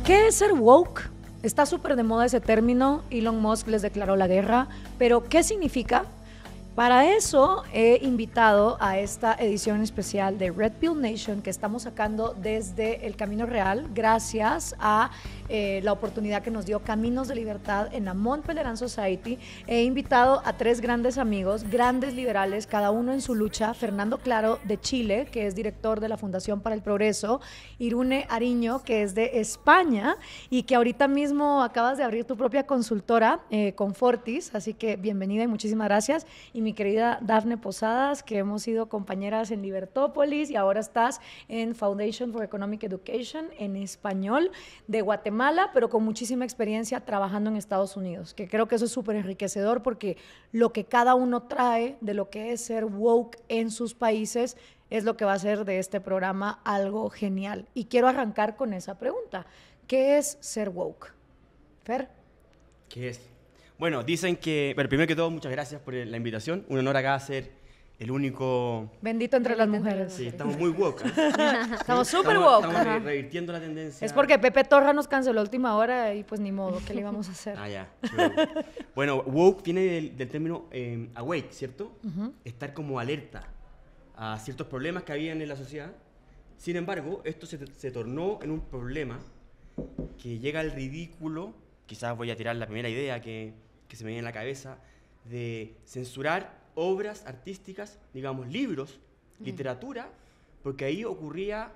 ¿Qué es ser woke? Está súper de moda ese término, Elon Musk les declaró la guerra, pero ¿qué significa? Para eso he invitado a esta edición especial de Red Pill Nation que estamos sacando desde el Camino Real gracias a la oportunidad que nos dio Caminos de Libertad en la Mont Pelerin Society. He invitado a 3 grandes amigos, grandes liberales, cada uno en su lucha. Fernando Claro de Chile, que es director de la Fundación para el Progreso, Irune Ariño, que es de España y que ahorita mismo acabas de abrir tu propia consultora con Fortis, así que bienvenida y muchísimas gracias. Y mi querida Dafne Posadas, que hemos sido compañeras en Libertópolis y ahora estás en Foundation for Economic Education en español de Guatemala, pero con muchísima experiencia trabajando en Estados Unidos, que creo que eso es súper enriquecedor porque lo que cada uno trae de lo que es ser woke en sus países es lo que va a hacer de este programa algo genial. Y quiero arrancar con esa pregunta. ¿Qué es ser woke? Fer. ¿Qué es? Bueno, dicen que... Bueno, primero que todo, muchas gracias por la invitación. Un honor acá ser el único... Bendito entre las mujeres. Sí, estamos muy woke. Estamos súper woke. Estamos revirtiendo la tendencia. Es porque Pepe Torra nos canceló a última hora y pues ni modo, ¿qué le íbamos a hacer? Ah, ya. Bueno, woke viene del término awake, ¿cierto? Estar como alerta a ciertos problemas que habían en la sociedad. Sin embargo, esto se tornó en un problema que llega al ridículo. Quizás voy a tirar la primera idea que se me viene en la cabeza, de censurar obras artísticas, digamos, libros, literatura, porque ahí ocurría,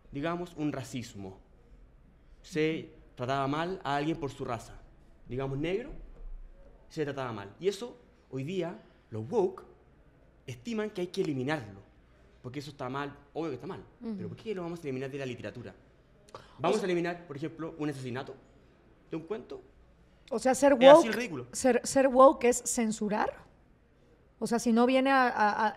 digamos, un racismo. Se trataba mal a alguien por su raza. Digamos, negro, se trataba mal. Y eso, hoy día, los woke estiman que hay que eliminarlo, porque eso está mal, obvio que está mal, pero ¿por qué lo vamos a eliminar de la literatura? ¿Vamos a eliminar, por ejemplo, un asesinato de un cuento? O sea, ser Es así woke, el ridículo. ser woke es censurar. O sea, si no viene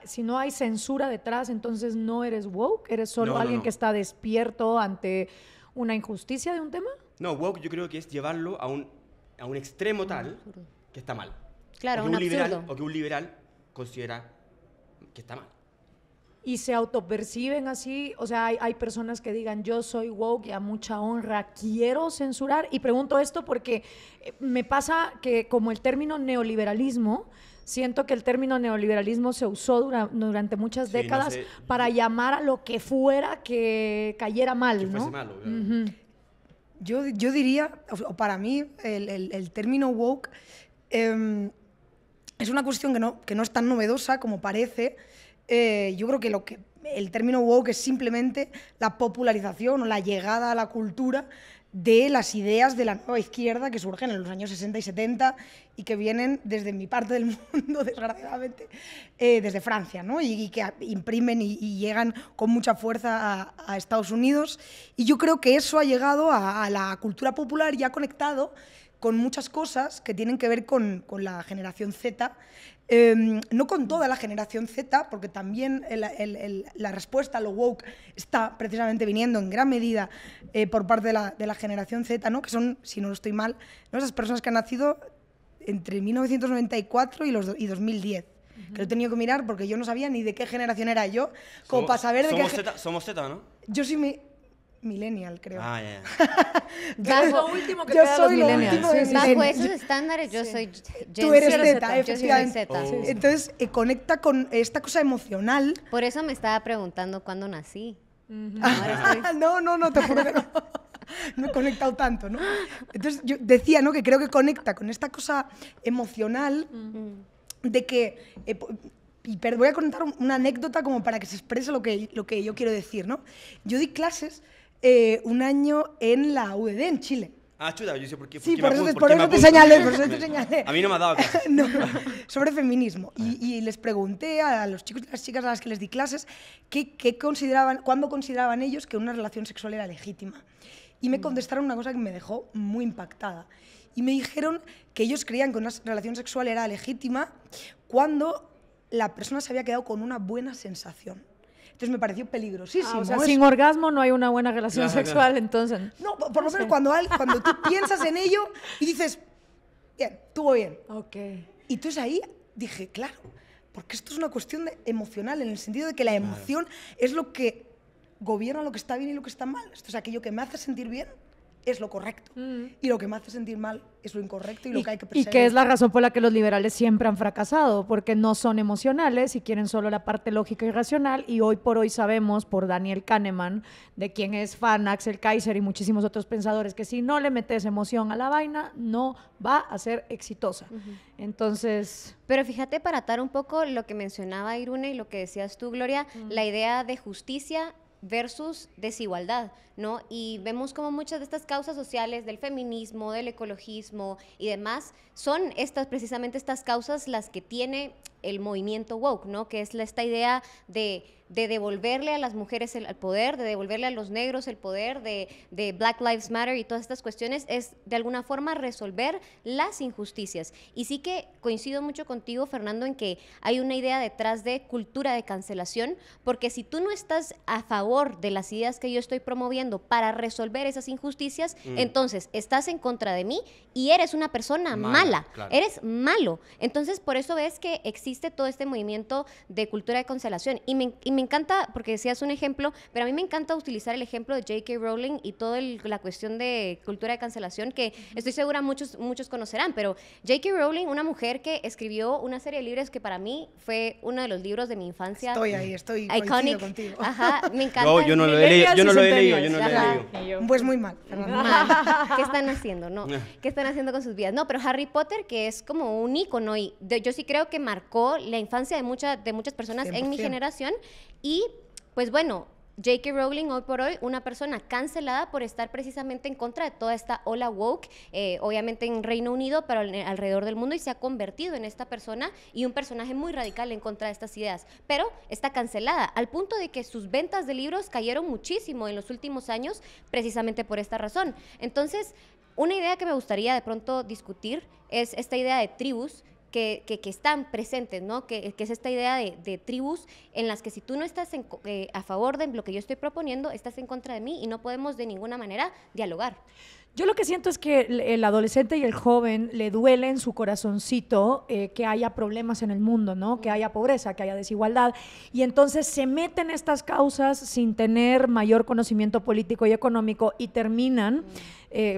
si no hay censura detrás, entonces no eres woke, eres solo alguien que está despierto ante una injusticia de un tema. No, woke yo creo que es llevarlo a un extremo tal que está mal. Claro, o absurdo. que un liberal considera que está mal. Y se autoperciben así, o sea, hay personas que digan yo soy woke y a mucha honra quiero censurar, y pregunto esto porque me pasa que como el término neoliberalismo, siento que el término neoliberalismo se usó durante muchas décadas para llamar a lo que fuera que cayera mal, que ¿no? fuese malo, claro. Yo diría, o para mí, el término woke es una cuestión que no es tan novedosa como parece. Yo creo que el término woke es simplemente la popularización o la llegada a la cultura de las ideas de la nueva izquierda que surgen en los años 60 y 70 y que vienen desde mi parte del mundo, desgraciadamente, desde Francia, ¿no? Y que imprimen y llegan con mucha fuerza a Estados Unidos. Y yo creo que eso ha llegado a la cultura popular y ha conectado con muchas cosas que tienen que ver con la generación Z. No con toda la generación Z, porque también la respuesta a lo woke está precisamente viniendo en gran medida por parte de la generación Z, ¿no? Que son, si no estoy mal, ¿no? Esas personas que han nacido entre 1994 y 2010. Que lo he tenido que mirar porque yo no sabía ni de qué generación era yo, como para saber de qué... Somos Z, ¿no? Yo soy millennial, creo. Ah, ya. Es lo último que yo queda de soy los lo millennials. último de Sí, sí, Bajo millennials. esos estándares, yo soy Gen Tú eres Z. Z, Yo soy efectivamente. Z. Oh. Entonces, conecta con esta cosa emocional. Por eso me estaba preguntando cuándo nací. No, te juro que no. No he conectado tanto, ¿no? Entonces, yo decía, ¿no? Que creo que conecta con esta cosa emocional de que... voy a contar una anécdota como para que se exprese lo que yo quiero decir, ¿no? Yo di clases un año en la UDD, en Chile. Ah, chuta, yo sé por qué. Sí, por eso te señalé, A mí no me ha dado clases. No, sobre feminismo. Y les pregunté a los chicos y las chicas a las que les di clases cuándo consideraban ellos que una relación sexual era legítima. Y me contestaron una cosa que me dejó muy impactada. Y me dijeron que ellos creían que una relación sexual era legítima cuando la persona se había quedado con una buena sensación. Entonces me pareció peligrosísimo. O sea, sin orgasmo no hay una buena relación sexual, entonces. No, por lo menos cuando tú piensas en ello y dices, bien, estuvo bien. Ok. Y entonces ahí dije, claro, porque esto es una cuestión emocional, en el sentido de que la emoción es lo que gobierna lo que está bien y lo que está mal. Esto es aquello que me hace sentir bien es lo correcto. Y lo que me hace sentir mal es lo incorrecto y lo que hay que Y perseguir. que es la razón por la que los liberales siempre han fracasado, porque no son emocionales y quieren solo la parte lógica y racional, y hoy por hoy sabemos por Daniel Kahneman, de quien es fan Axel Kaiser y muchísimos otros pensadores, que si no le metes emoción a la vaina, no va a ser exitosa. Entonces... Pero fíjate, para atar un poco lo que mencionaba Irune y lo que decías tú, Gloria, la idea de justicia versus desigualdad, ¿no? Y vemos como muchas de estas causas sociales del feminismo, del ecologismo y demás, son precisamente estas causas las que tiene el movimiento woke, ¿no? Que es esta idea de devolverle a las mujeres el poder, de devolverle a los negros el poder, de Black Lives Matter y todas estas cuestiones, es de alguna forma resolver las injusticias. Y sí que coincido mucho contigo, Fernando, en que hay una idea detrás de cultura de cancelación, porque si tú no estás a favor de las ideas que yo estoy promoviendo para resolver esas injusticias, entonces estás en contra de mí y eres una persona mala, claro. Eres malo. Entonces, por eso ves que existe todo este movimiento de cultura de cancelación. Y me encanta, porque decías un ejemplo, pero a mí me encanta utilizar el ejemplo de J.K. Rowling y toda la cuestión de cultura de cancelación, que estoy segura muchos conocerán, pero J.K. Rowling, una mujer que escribió una serie de libros que para mí fue uno de los libros de mi infancia. Estoy iconic. coincido contigo. Ajá, me encanta. Yo no lo he leído, yo no lo he leído. Pues muy mal, Fernando. ¿Qué están haciendo? No, ¿qué están haciendo con sus vidas? No, pero Harry Potter, que es como un ícono, y yo sí creo que marcó la infancia de muchas personas 100%. En mi generación, y pues bueno, J.K. Rowling hoy por hoy, una persona cancelada por estar precisamente en contra de toda esta ola woke, obviamente en Reino Unido, pero alrededor del mundo, y se ha convertido en esta persona y un personaje muy radical en contra de estas ideas, pero está cancelada, al punto de que sus ventas de libros cayeron muchísimo en los últimos años, precisamente por esta razón. Entonces, una idea que me gustaría de pronto discutir es esta idea de tribus, que están presentes, ¿no? Que es esta idea de tribus en las que si tú no estás a favor de lo que yo estoy proponiendo, estás en contra de mí y no podemos de ninguna manera dialogar. Yo lo que siento es que el adolescente y el joven le duele en su corazoncito que haya problemas en el mundo, ¿no? Que haya pobreza, que haya desigualdad, y entonces se meten estas causas sin tener mayor conocimiento político y económico y terminan,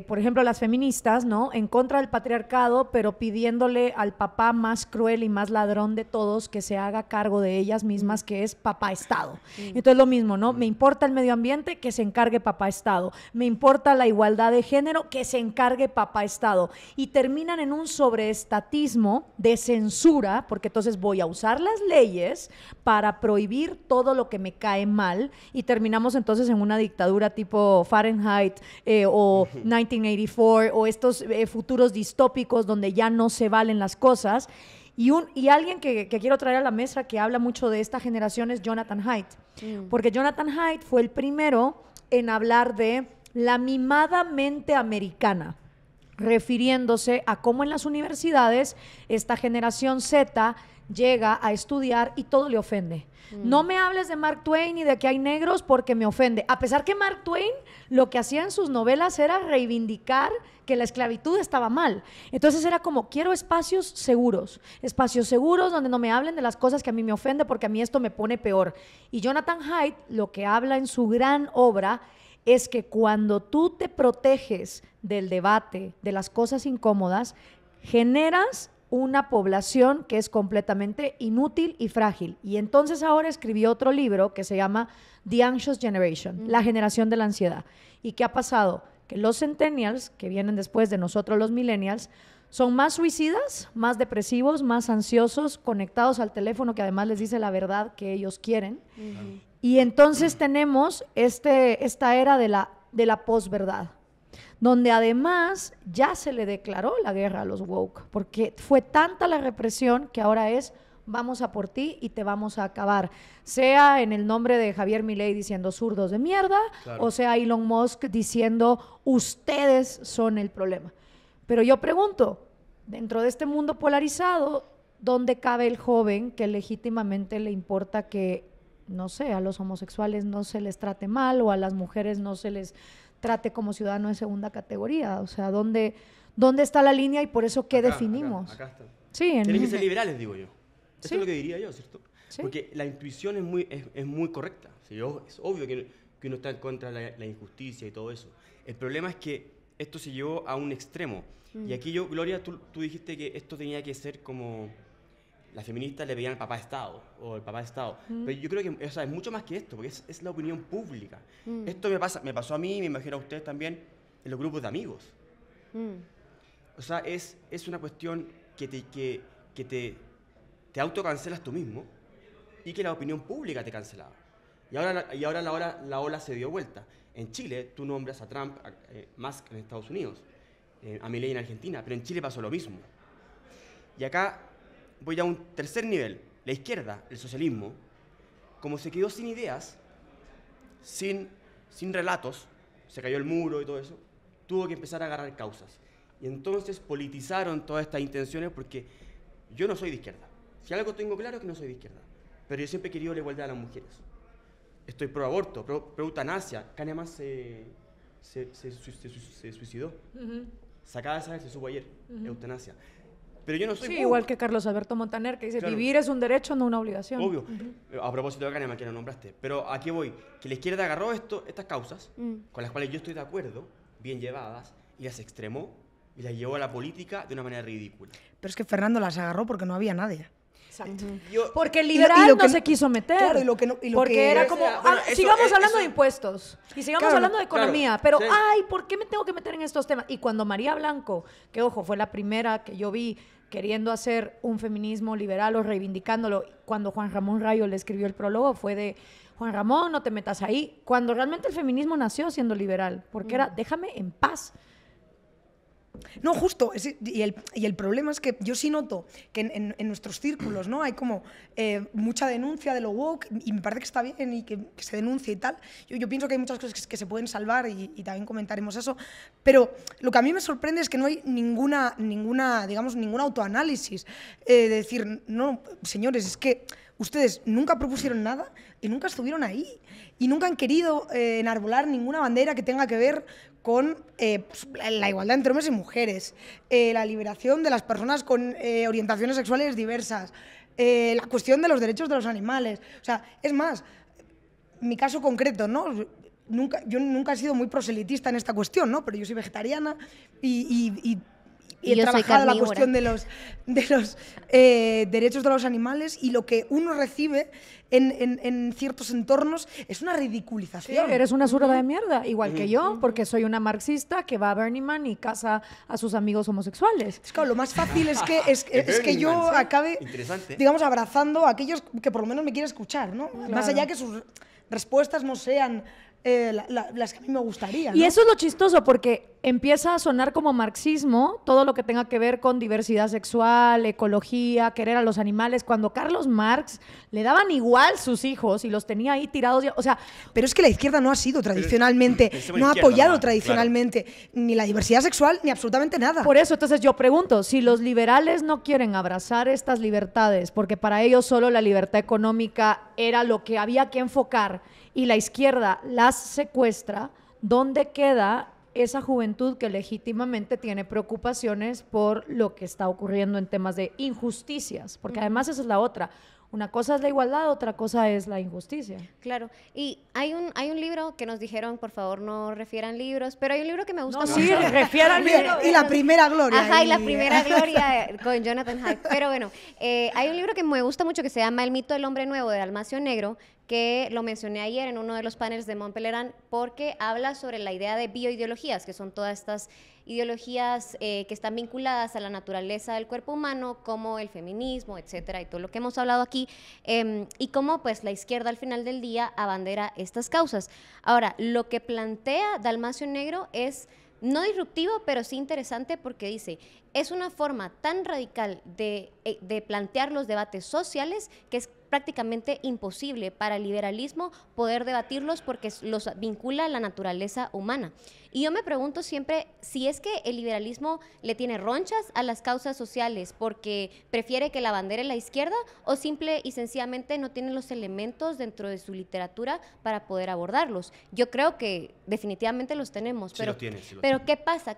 por ejemplo, las feministas, ¿no? En contra del patriarcado, pero pidiéndole al papá más cruel y más ladrón de todos que se haga cargo de ellas mismas, que es papá Estado. Entonces lo mismo, ¿no? Me importa el medio ambiente, que se encargue papá Estado. Me importa la igualdad de género, que se encargue papá Estado. Y terminan en un sobreestatismo de censura, porque entonces voy a usar las leyes para prohibir todo lo que me cae mal, y terminamos entonces en una dictadura tipo Fahrenheit o 1984 o estos futuros distópicos donde ya no se valen las cosas. Y alguien que quiero traer a la mesa que habla mucho de esta generación es Jonathan Haidt, porque Jonathan Haidt fue el primero en hablar de la mimada mente americana, refiriéndose a cómo en las universidades esta generación Z llega a estudiar y todo le ofende. No me hables de Mark Twain y de que hay negros porque me ofende. A pesar que Mark Twain lo que hacía en sus novelas era reivindicar que la esclavitud estaba mal. Entonces era como, quiero espacios seguros donde no me hablen de las cosas que a mí me ofenden porque a mí esto me pone peor. Y Jonathan Haidt lo que habla en su gran obra es que cuando tú te proteges del debate, de las cosas incómodas, generas una población que es completamente inútil y frágil. Y entonces ahora escribió otro libro que se llama The Anxious Generation, la generación de la ansiedad. ¿Y qué ha pasado? Que los centennials, que vienen después de nosotros los millennials, son más suicidas, más depresivos, más ansiosos, conectados al teléfono que además les dice la verdad que ellos quieren. Y entonces tenemos esta era de la posverdad, donde además ya se le declaró la guerra a los woke, porque fue tanta la represión que ahora es vamos a por ti y te vamos a acabar, sea en el nombre de Javier Milei diciendo zurdos de mierda, claro, o sea Elon Musk diciendo ustedes son el problema. Pero yo pregunto, dentro de este mundo polarizado, ¿dónde cabe el joven que legítimamente le importa que, no sé, a los homosexuales no se les trate mal o a las mujeres no se les trate como ciudadano de segunda categoría? O sea, ¿dónde está la línea y por eso qué definimos? Acá está. Sí, tienen que ser liberales, digo yo. Eso sí, es lo que diría yo, ¿cierto? Sí. Porque la intuición es muy correcta. ¿Sí? Es obvio que que uno está en contra de la injusticia y todo eso. El problema es que esto se llevó a un extremo. Y aquí Gloria, tú dijiste que esto tenía que ser como... Las feministas le pedían al papá de Estado, o el papá de Estado. Pero yo creo que, o sea, es mucho más que esto, porque es la opinión pública. Esto me pasó a mí, me imagino a ustedes también, en los grupos de amigos. O sea, es una cuestión que te autocancelas tú mismo y que la opinión pública te cancelaba. Y ahora la ola se dio vuelta. En Chile, tú nombras a Trump, a Musk en Estados Unidos, a Milei en Argentina, pero en Chile pasó lo mismo. Y acá voy a un tercer nivel. La izquierda, el socialismo, como se quedó sin ideas, sin relatos, se cayó el muro y todo eso, tuvo que empezar a agarrar causas. Y entonces politizaron todas estas intenciones porque yo no soy de izquierda. Si algo tengo claro es que no soy de izquierda. Pero yo siempre he querido la igualdad de las mujeres. Estoy pro aborto, pro eutanasia. Kahneman se suicidó. Se acaba de saber, se supo ayer, eutanasia. Pero yo no soy... Sí, igual que Carlos Alberto Montaner, que dice, claro, vivir es un derecho, no una obligación. Obvio. A propósito de Kahneman, que lo nombraste. Pero aquí voy, que la izquierda agarró estas causas, con las cuales yo estoy de acuerdo, bien llevadas, y las extremó, y las llevó a la política de una manera ridícula. Pero es que Fernando las agarró porque no había nadie. Exacto. Porque el liberal no se quiso meter. Claro, porque era como, sigamos hablando de impuestos y sigamos hablando de economía, pero sí, ay, ¿por qué me tengo que meter en estos temas? Y cuando María Blanco, que ojo, fue la primera que yo vi queriendo hacer un feminismo liberal o reivindicándolo, cuando Juan Ramón Rayo le escribió el prólogo, fue de, Juan Ramón, no te metas ahí, cuando realmente el feminismo nació siendo liberal, porque era, déjame en paz. No, justo, y el problema es que yo sí noto que en nuestros círculos, ¿no?, hay como mucha denuncia de lo woke, y me parece que está bien y que se denuncie y tal. Yo pienso que hay muchas cosas que se pueden salvar y también comentaremos eso, pero lo que a mí me sorprende es que no hay ninguna digamos, ningún autoanálisis de decir, no, señores, es que ustedes nunca propusieron nada y nunca estuvieron ahí y nunca han querido enarbolar ninguna bandera que tenga que ver con pues, la igualdad entre hombres y mujeres, la liberación de las personas con orientaciones sexuales diversas, la cuestión de los derechos de los animales. O sea, es más, mi caso concreto, ¿no? Yo nunca he sido muy proselitista en esta cuestión, ¿no? Pero yo soy vegetariana y he trabajado la cuestión de los derechos de los animales, y lo que uno recibe en ciertos entornos es una ridiculización. Sí, eres una zurda de mierda, igual que yo, porque soy una marxista que va a Burning Man y casa a sus amigos homosexuales. Es claro, lo más fácil es que yo acabe, digamos, abrazando a aquellos que por lo menos me quieren escuchar, ¿no? Claro. Más allá que sus respuestas no sean las que a mí me gustaría, ¿no? Y eso es lo chistoso, porque empieza a sonar como marxismo todo lo que tenga que ver con diversidad sexual, ecología, querer a los animales, cuando Carlos Marx le daban igual sus hijos y los tenía ahí tirados, o sea... Pero es que la izquierda no ha sido tradicionalmente, no ha apoyado tradicionalmente ni la diversidad sexual ni absolutamente nada. Por eso, entonces yo pregunto, si los liberales no quieren abrazar estas libertades, porque para ellos solo la libertad económica era lo que había que enfocar, y la izquierda las secuestra, ¿dónde queda esa juventud que legítimamente tiene preocupaciones por lo que está ocurriendo en temas de injusticias? Porque además esa es la otra. Una cosa es la igualdad, otra cosa es la injusticia. Claro, y hay un libro que nos dijeron, por favor, no refieran libros, pero hay un libro que me gusta mucho. Sí, refieran libros. Y La Primera Gloria. Ajá, y La Primera Gloria con Jonathan Haidt. Pero bueno, hay un libro que me gusta mucho que se llama El mito del hombre nuevo, de Dalmacio Negro, que lo mencioné ayer en uno de los paneles de Mont Pelerin, porque habla sobre la idea de bioideologías, que son todas estas ideologías que están vinculadas a la naturaleza del cuerpo humano, como el feminismo, etcétera, y todo lo que hemos hablado aquí, y cómo pues la izquierda al final del día abandera estas causas. Ahora, lo que plantea Dalmacio Negro es no disruptivo, pero sí interesante, porque dice, es una forma tan radical de plantear los debates sociales que es prácticamente imposible para el liberalismo poder debatirlos, porque los vincula a la naturaleza humana. Y yo me pregunto siempre si es que el liberalismo le tiene ronchas a las causas sociales porque prefiere que la bandera la izquierda, o simple y sencillamente no tiene los elementos dentro de su literatura para poder abordarlos. Yo creo que definitivamente los tenemos, pero, Sí los tiene. pero ¿qué pasa?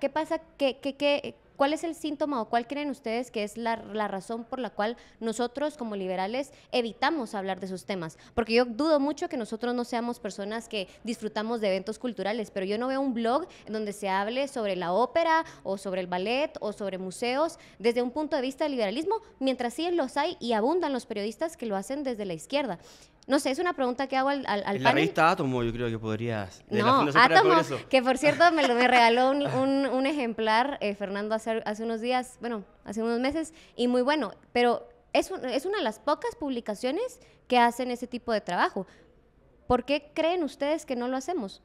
¿cuál es el síntoma o cuál creen ustedes que es la razón por la cual nosotros como liberales evitamos hablar de esos temas? Porque yo dudo mucho que nosotros no seamos personas que disfrutamos de eventos culturales, pero yo no veo un blog en donde se hable sobre la ópera o sobre el ballet o sobre museos desde un punto de vista del liberalismo, mientras sí los hay y abundan los periodistas que lo hacen desde la izquierda. No sé, es una pregunta que hago al panel. La revista Átomo, yo creo que podrías... No, Átomo, que por cierto me regaló un ejemplar, Fernando, hace unos días, bueno, hace unos meses, y muy bueno, pero es una de las pocas publicaciones que hacen ese tipo de trabajo. ¿Por qué creen ustedes que no lo hacemos?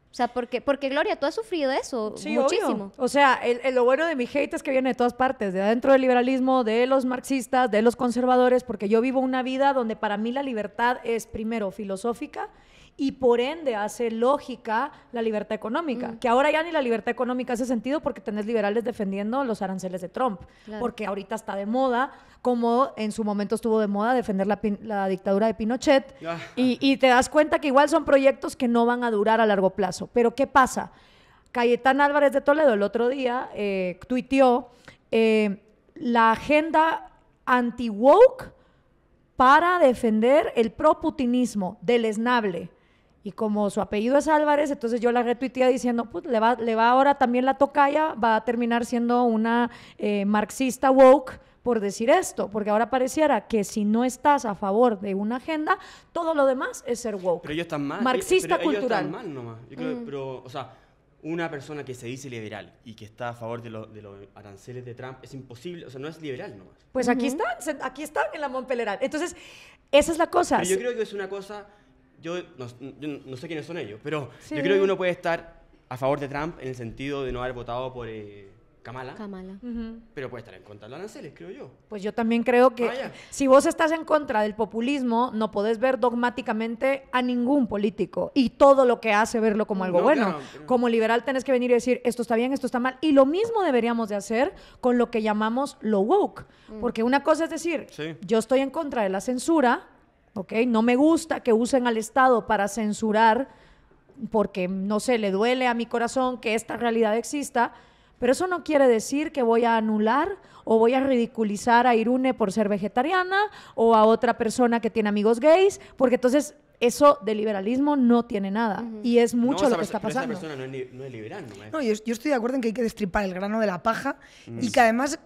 O sea, porque Gloria, tú has sufrido eso muchísimo. Obvio. O sea, lo bueno de mi hate es que viene de todas partes, de adentro del liberalismo, de los marxistas, de los conservadores, porque yo vivo una vida donde para mí la libertad es primero filosófica y por ende hace lógica la libertad económica, que ahora ya ni la libertad económica hace sentido porque tenés liberales defendiendo los aranceles de Trump, porque ahorita está de moda, como en su momento estuvo de moda defender la dictadura de Pinochet, y te das cuenta que igual son proyectos que no van a durar a largo plazo. Pero ¿qué pasa? Cayetán Álvarez de Toledo el otro día tuiteó la agenda anti-woke para defender el pro-putinismo deleznable. Y como su apellido es Álvarez, entonces yo la retuiteé diciendo, pues le va ahora también la tocaya, va a terminar siendo una marxista woke por decir esto, porque ahora pareciera que si no estás a favor de una agenda, todo lo demás es ser woke. Pero ellos están mal. Marxista pero cultural. Ellos están mal nomás. Yo creo, pero, o sea, una persona que se dice liberal y que está a favor de los aranceles de Trump es imposible, o sea, no es liberal nomás. Pues aquí están en la Montpellerat. Entonces, esa es la cosa. Pero yo creo que es una cosa... Yo no sé quiénes son ellos, pero yo creo que uno puede estar a favor de Trump en el sentido de no haber votado por Kamala. Pero puede estar en contra de los aranceles, creo yo. Pues yo también creo que si vos estás en contra del populismo, no podés ver dogmáticamente a ningún político y todo lo que hace verlo como algo bueno. Claro, pero... Como liberal tenés que venir y decir, esto está bien, esto está mal. Y lo mismo deberíamos de hacer con lo que llamamos lo woke. Porque una cosa es decir, yo estoy en contra de la censura, ¿okay? No me gusta que usen al Estado para censurar porque, no sé, le duele a mi corazón que esta realidad exista, pero eso no quiere decir que voy a anular o voy a ridiculizar a Irune por ser vegetariana o a otra persona que tiene amigos gays, porque entonces eso de liberalismo no tiene nada y es mucho lo que está pasando. Esa persona no es liberal. No, yo estoy de acuerdo en que hay que destripar el grano de la paja y que además...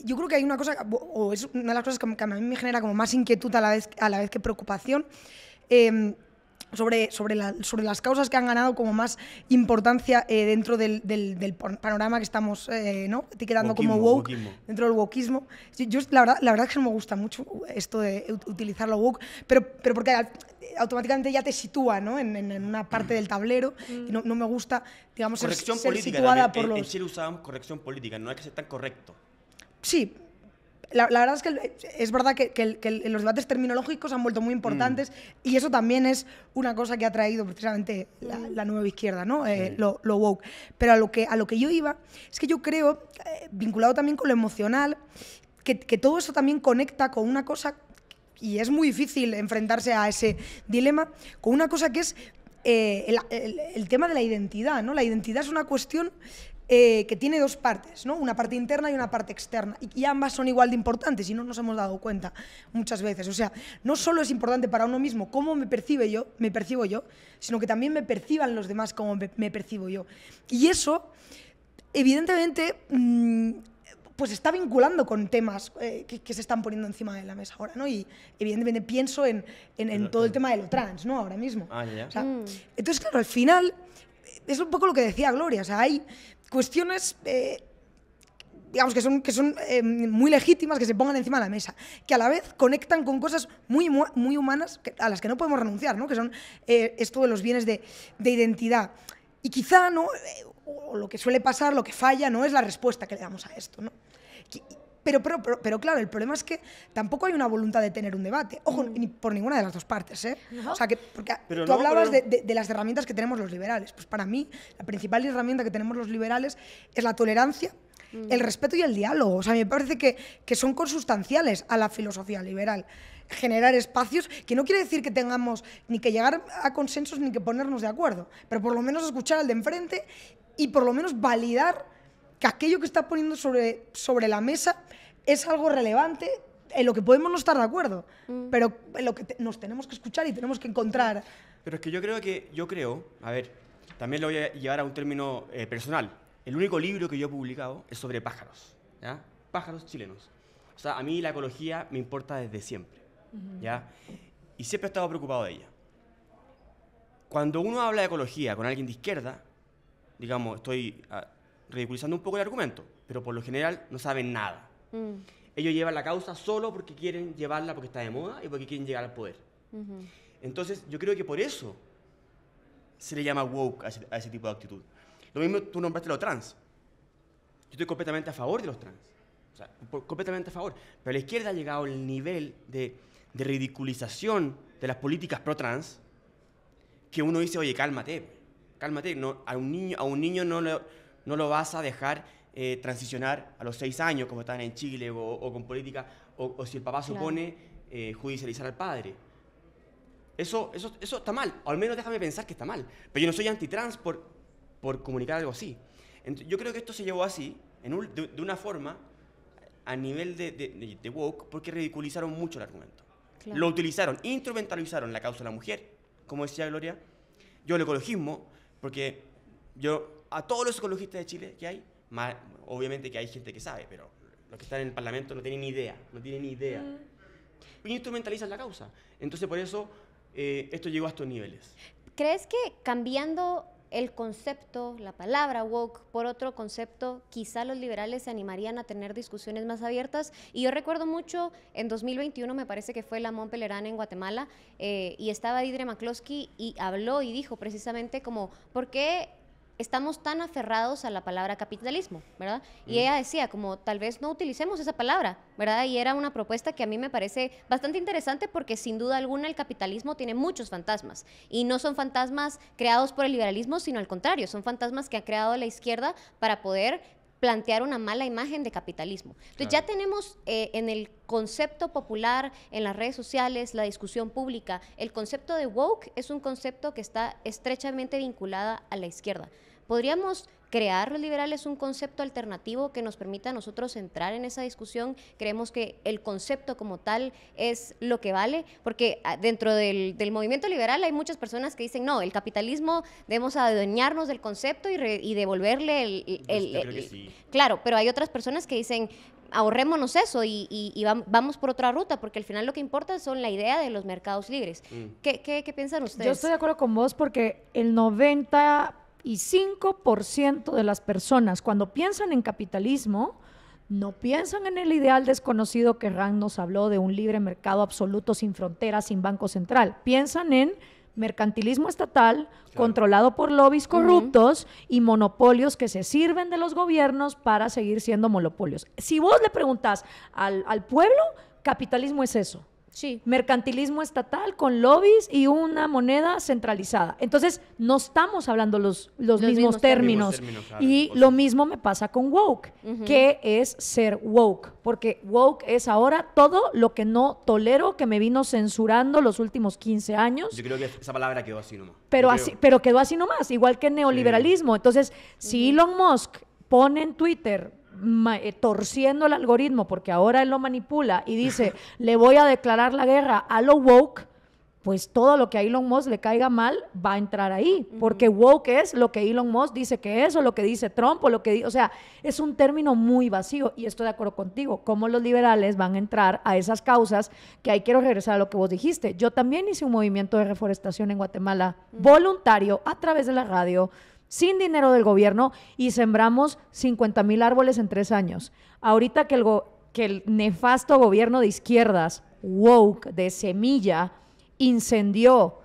Yo creo que hay una cosa, o es una de las cosas que a mí me genera como más inquietud a la vez que preocupación, sobre las causas que han ganado como más importancia dentro del panorama que estamos etiquetando como woke, dentro del wokismo. Yo la verdad es que no me gusta mucho esto de utilizar lo woke, pero porque automáticamente ya te sitúa, ¿no? en una parte del tablero y no me gusta, digamos, ser situada por los... En Chile usábamos corrección política, no hay que ser tan correcto. Sí, la verdad es que es verdad que los debates terminológicos han vuelto muy importantes y eso también es una cosa que ha traído precisamente la nueva izquierda, ¿no? Lo woke. Pero a lo que yo iba es que yo creo, vinculado también con lo emocional, que todo eso también conecta con una cosa, y es muy difícil enfrentarse a ese dilema, con una cosa que es el tema de la identidad, ¿no? La identidad es una cuestión que tiene dos partes, ¿no? Una parte interna y una parte externa, y ambas son igual de importantes y no nos hemos dado cuenta muchas veces. O sea, no solo es importante para uno mismo cómo me percibo yo, sino que también me perciban los demás cómo me percibo yo. Y eso, evidentemente, pues está vinculando con temas que se están poniendo encima de la mesa ahora, ¿no? Y evidentemente pienso en todo el tema de lo trans, ¿no? Ahora mismo. O sea, entonces, claro, al final es un poco lo que decía Gloria, o sea, hay cuestiones, digamos, que son muy legítimas, que se pongan encima de la mesa, que a la vez conectan con cosas muy humanas a las que no podemos renunciar, ¿no? Que son esto de los bienes de identidad. Y quizá, ¿no? O lo que suele pasar, lo que falla, no es la respuesta que le damos a esto, ¿no? Pero claro, el problema es que tampoco hay una voluntad de tener un debate. Ojo, ni por ninguna de las dos partes, ¿eh? O sea, porque tú hablabas de las herramientas que tenemos los liberales. Pues para mí, la principal herramienta que tenemos los liberales es la tolerancia, el respeto y el diálogo. O sea, me parece que son consustanciales a la filosofía liberal. Generar espacios, que no quiere decir que tengamos ni que llegar a consensos ni que ponernos de acuerdo, pero por lo menos escuchar al de enfrente y por lo menos validar que aquello que está poniendo sobre la mesa es algo relevante, en lo que podemos no estar de acuerdo, pero en lo que nos tenemos que escuchar y tenemos que encontrar. Pero es que yo creo, a ver, también lo voy a llevar a un término personal. El único libro que yo he publicado es sobre pájaros, ¿ya? Pájaros chilenos. O sea, a mí la ecología me importa desde siempre, ¿ya? Y siempre he estado preocupado de ella. Cuando uno habla de ecología con alguien de izquierda, digamos, estoy ridiculizando un poco el argumento, pero por lo general no saben nada. Ellos llevan la causa solo porque quieren llevarla porque está de moda y porque quieren llegar al poder. Entonces, yo creo que por eso se le llama woke a ese tipo de actitud. Lo mismo tú nombraste lo trans. Yo estoy completamente a favor de los trans. O sea, completamente a favor. Pero la izquierda ha llegado al nivel de ridiculización de las políticas pro-trans que uno dice, oye, cálmate, no, a un niño no lo vas a dejar transicionar a los 6 años, como están en Chile, o con política, o si el papá se opone, judicializar al padre. Eso está mal, o al menos déjame pensar que está mal. Pero yo no soy antitrans por comunicar algo así. Entonces, yo creo que esto se llevó así, de una forma, a nivel de woke, porque ridiculizaron mucho el argumento. Claro. Lo utilizaron, instrumentalizaron la causa de la mujer, como decía Gloria. Yo el ecologismo, porque yo, a todos los ecologistas de Chile que hay, obviamente que hay gente que sabe, pero los que están en el Parlamento no tienen ni idea, Instrumentalizan la causa. Entonces, por eso, esto llegó a estos niveles. ¿Crees que cambiando el concepto, la palabra woke, por otro concepto, quizá los liberales se animarían a tener discusiones más abiertas? Y yo recuerdo mucho, en 2021 me parece que fue la Mont Pelerin en Guatemala, y estaba Deirdre McCloskey y habló y dijo precisamente como, ¿por qué estamos tan aferrados a la palabra capitalismo, ¿verdad? Y ella decía, como, tal vez no utilicemos esa palabra, ¿verdad? Y era una propuesta que a mí me parece bastante interesante porque, sin duda alguna, el capitalismo tiene muchos fantasmas. Y no son fantasmas creados por el liberalismo, sino al contrario, son fantasmas que ha creado la izquierda para poder plantear una mala imagen de capitalismo. Entonces, claro, ya tenemos en el concepto popular, en las redes sociales, la discusión pública, el concepto de woke es un concepto que está estrechamente vinculado a la izquierda. ¿Podríamos crear los liberales un concepto alternativo que nos permita a nosotros entrar en esa discusión? ¿Creemos que el concepto como tal es lo que vale? Porque dentro del movimiento liberal hay muchas personas que dicen, no, el capitalismo debemos adueñarnos del concepto y devolverle Yo creo que sí. Claro, pero hay otras personas que dicen, ahorrémonos eso y vamos por otra ruta, porque al final lo que importa son la idea de los mercados libres. ¿Qué piensan ustedes? Yo estoy de acuerdo con vos porque el 95% de las personas, cuando piensan en capitalismo, no piensan en el ideal desconocido que Rand nos habló de un libre mercado absoluto, sin fronteras, sin banco central. Piensan en mercantilismo estatal, claro, controlado por lobbies corruptos y monopolios que se sirven de los gobiernos para seguir siendo monopolios. Si vos le preguntás al pueblo, capitalismo es eso. Sí. Mercantilismo estatal con lobbies y una moneda centralizada. Entonces, no estamos hablando los mismos términos. Claro, y lo mismo me pasa con woke, que es ser woke. Porque woke es ahora todo lo que no tolero, que me vino censurando los últimos 15 años. Yo creo que esa palabra quedó así nomás. Pero quedó así nomás, igual que neoliberalismo. Sí. Entonces, si Elon Musk pone en Twitter torciendo el algoritmo porque ahora él lo manipula y dice, le voy a declarar la guerra a lo woke, pues todo lo que a Elon Musk le caiga mal va a entrar ahí, porque woke es lo que Elon Musk dice que es, o lo que dice Trump, o sea, es un término muy vacío, y estoy de acuerdo contigo, cómo los liberales van a entrar a esas causas, que ahí quiero regresar a lo que vos dijiste. Yo también hice un movimiento de reforestación en Guatemala, voluntario, a través de la radio, sin dinero del gobierno, y sembramos 50,000 árboles en 3 años. Ahorita que el nefasto gobierno de izquierdas, woke, de semilla, incendió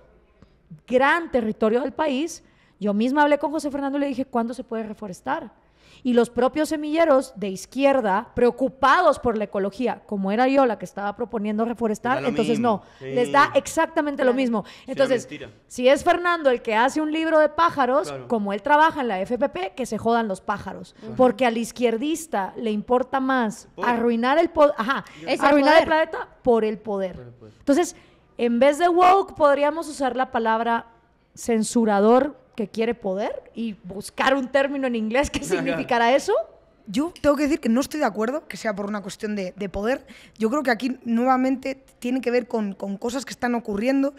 gran territorio del país, yo misma hablé con José Fernando y le dije, ¿cuándo se puede reforestar? Y los propios semilleros de izquierda, preocupados por la ecología, como era yo la que estaba proponiendo reforestar, entonces mismo. Les da exactamente lo mismo. Entonces, si es Fernando el que hace un libro de pájaros, como él trabaja en la FPP, que se jodan los pájaros. Porque al izquierdista le importa más arruinar el arruinar el planeta por el poder. Entonces, en vez de woke, podríamos usar la palabra censurador, que quiere poder, y buscar un término en inglés que significara eso. yo tengo que decir que no estoy de acuerdo que sea por una cuestión de poder. Yo creo que aquí nuevamente tiene que ver con cosas que están ocurriendo.